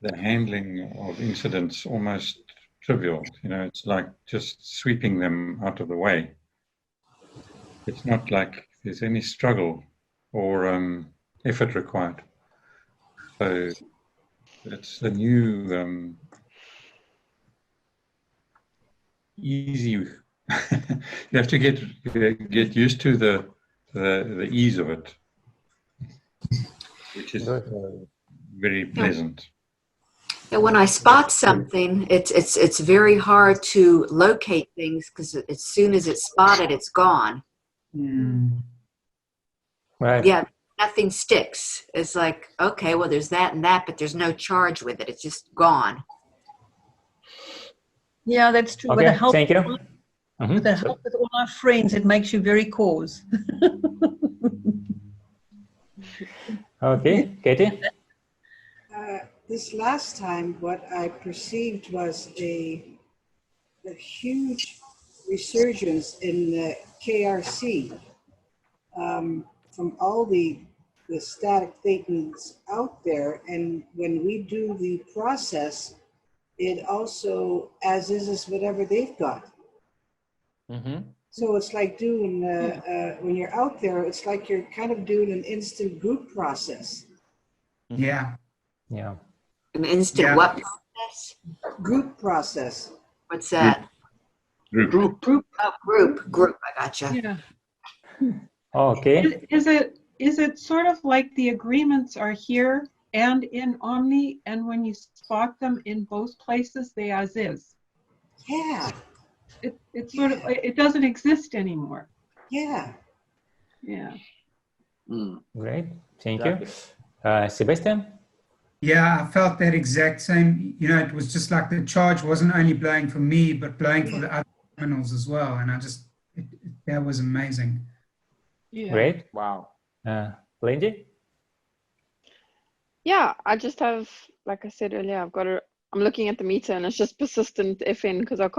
the handling of incidents almost trivial. You know, it's like just sweeping them out of the way. It's not like there's any struggle or effort required. So it's a new easy. You have to get used to the ease of it, which is very pleasant. Yeah, when I spot something, it's very hard to locate things because as soon as it's spotted, it's gone. Right. Yeah, nothing sticks. It's like, okay, well, there's that and that, but there's no charge with it. It's just gone. Yeah, that's true. Okay, With the help, thank you. with the help with all our friends, it makes you very cause. Okay, Katie? This last time, what I perceived was a huge resurgence in the KRC from all the static thetans out there. And when we do the process, it also, as is whatever they've got. So it's like doing, when you're out there, it's like you're kind of doing an instant group process. Yeah. Yeah. An instant Yeah. what process? Group process. What's that? Group. Oh, group. I gotcha. Yeah. Okay. Is it sort of like the agreements are here and in Omni, and when you spot them in both places, they as is? Yeah. It's sort of, it doesn't exist anymore. Yeah. Yeah. Great. Thank you. Sebastian? Yeah, I felt that exact same. You know, it was just like the charge wasn't only blowing for me, but blowing for the other criminals as well. And that was amazing. Yeah. Great. Wow. Lindy? Yeah, I just have, like I said earlier, I'm looking at the meter and it's just persistent FN because I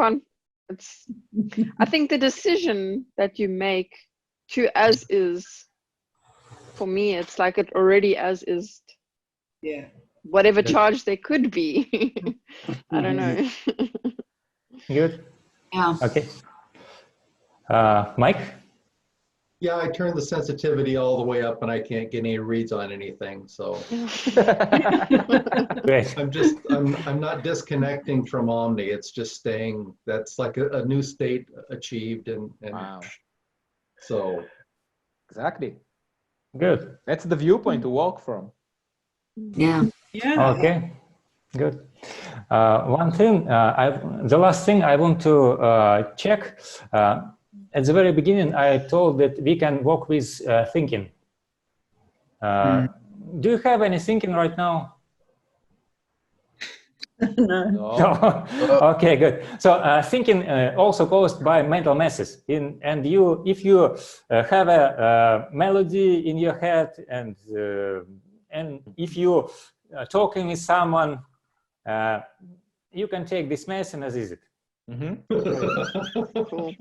think the decision that you make to as is, for me, it's like it already as is. Yeah. Whatever charge there could be. I don't know. Good. Yeah. Okay. Mike? Yeah, I turned the sensitivity all the way up and I can't get any reads on anything. So Great. I'm not disconnecting from Omni. It's just staying, that's like a new state achieved and Wow. so. Exactly. Good. That's the viewpoint to walk from. Yeah. Yeah. Okay. Good. One thing, the last thing I want to check. At the very beginning, I told that we can work with thinking. Do you have any thinking right now? No. Okay, good. So thinking also caused by mental messes. If you have a melody in your head, and if you talking with someone, you can take this mess and as is it. Cool.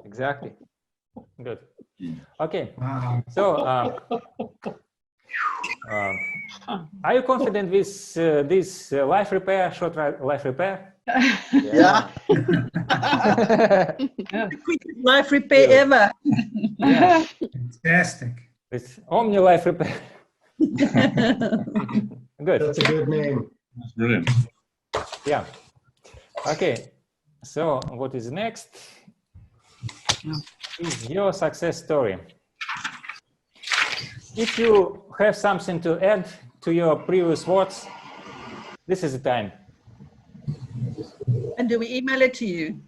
Exactly. Good. Okay. Wow. So, are you confident with this life repair, short life repair? Yeah. Quickest life repair ever. Yeah. Fantastic. It's Omni life repair. Good. That's a good name. That's brilliant. Yeah. Okay. So, what is next? Is your success story. If you have something to add to your previous words, this is the time. And do we email it to you?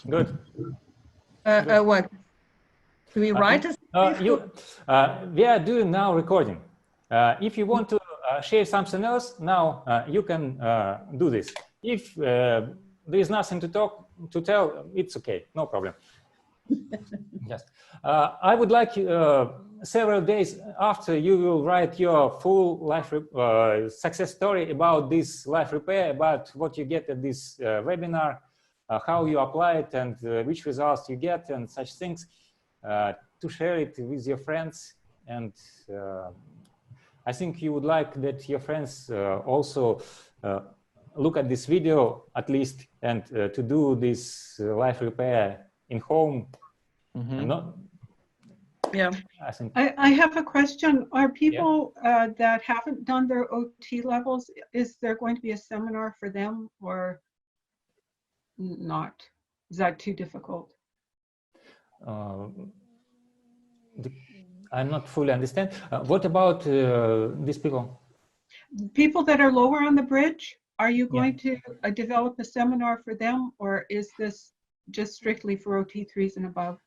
Good. What? Do we write it? We are doing now recording. If you want to share something else, now you can do this. If there is nothing to tell, it's okay, no problem. Yes. I would like several days after you will write your full life success story about this life repair, about what you get at this webinar, how you apply it, and which results you get, and such things, to share it with your friends. And I think you would like that your friends also look at this video at least, and to do this life repair in home. Yeah. I have a question. Are people that haven't done their OT levels, is there going to be a seminar for them or not? Is that too difficult? I'm not fully understand. What about these people? People that are lower on the bridge, are you going to develop a seminar for them, or is this just strictly for OT3s and above?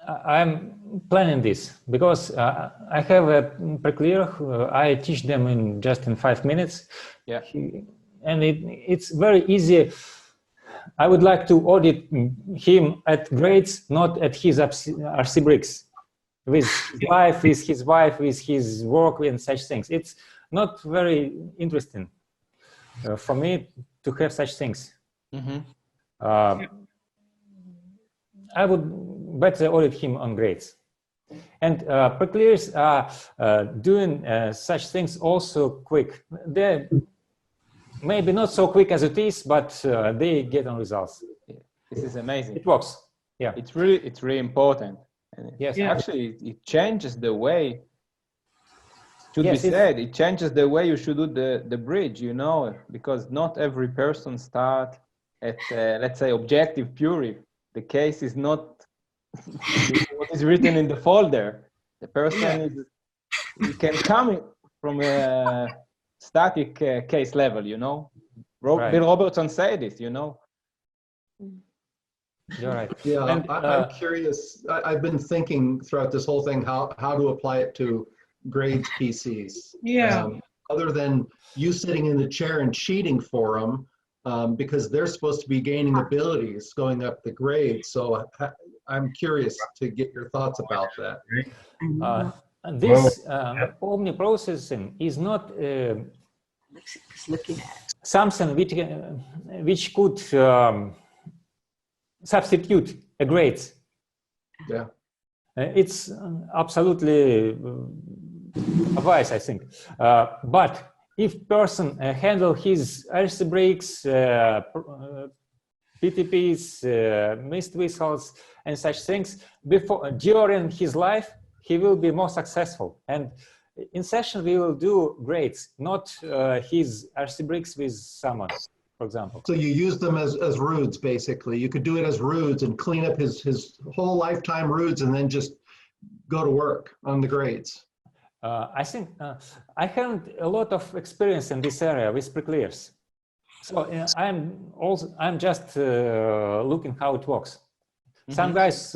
I'm planning this because I have a pre-clear. I teach them in 5 minutes. Yeah. And it's very easy. I would like to audit him at grades, not at his RC bricks. With his wife, with his work, and such things. It's not very interesting for me to have such things. I would better audit him on grades. And pre-clears are doing such things also quick. They're maybe not so quick as it is, but they get on results. This is amazing. It works. Yeah. It's really important. And yes. Actually, it changes the way. It changes the way you should do the bridge. You know, because not every person start at let's say objective purity. The case is not what is written in the folder. The person he can come from a static case level, you know. Bill Robertson said this, you know. You're right. Yeah, and, I'm curious. I've been thinking throughout this whole thing how to apply it to grades PCs. Yeah. Other than you sitting in the chair and cheating for them, because they're supposed to be gaining abilities going up the grade. So I'm curious to get your thoughts about that. This omni processing is not something which could substitute a grades. Yeah. It's absolutely advice, I think. But if person handle his RC breaks, PTPs, missed whistles, and such things during his life, he will be more successful. And in session, we will do grades, not his RC breaks with someone, for example. So you use them as roots, basically. You could do it as roots and clean up his whole lifetime roots and then just go to work on the grades. I think I have a lot of experience in this area with pre-clears. So I'm just looking how it works. Some guys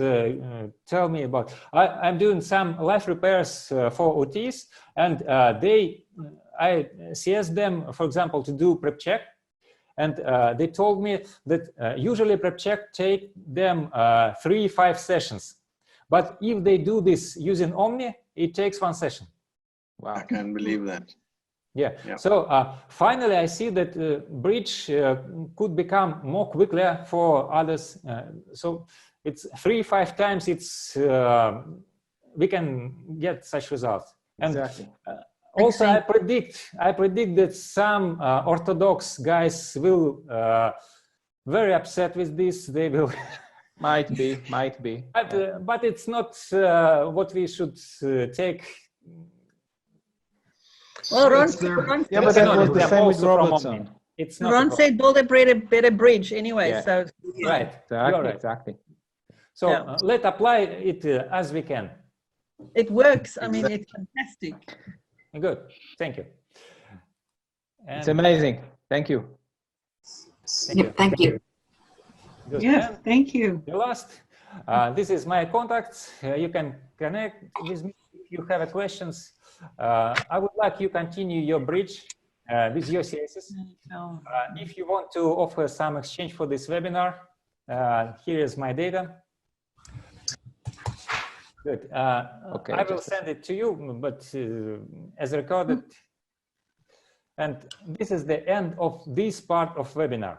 tell me about, I'm doing some life repairs for OTs, and I CS them, for example, to do prep check. And they told me that usually prep check take them 3-5 sessions. But if they do this using Omni, it takes 1 session. Wow. I can't believe that. Yeah. So finally, I see that bridge could become more quickly for others. So it's 3-5 times. It's we can get such results. And exactly. Also, I predict that some Orthodox guys will very upset with this. They will. Might be. But it's not what we should take. Well, Ron, yeah, but that was the same with Robertson. It's not Ron said build a better bridge anyway. Yeah. So right, exactly, right. Exactly. So let's apply it as we can. It works. I mean, it's fantastic. Good, thank you. And it's amazing. Thank you. Thank you. Good. Yes, And thank you. the last, this is my contact. You can connect with me if you have questions. I would like you continue your bridge with your CSS. If you want to offer some exchange for this webinar, here is my data. Good. Okay, I will send it to you, but as recorded. And this is the end of this part of webinar.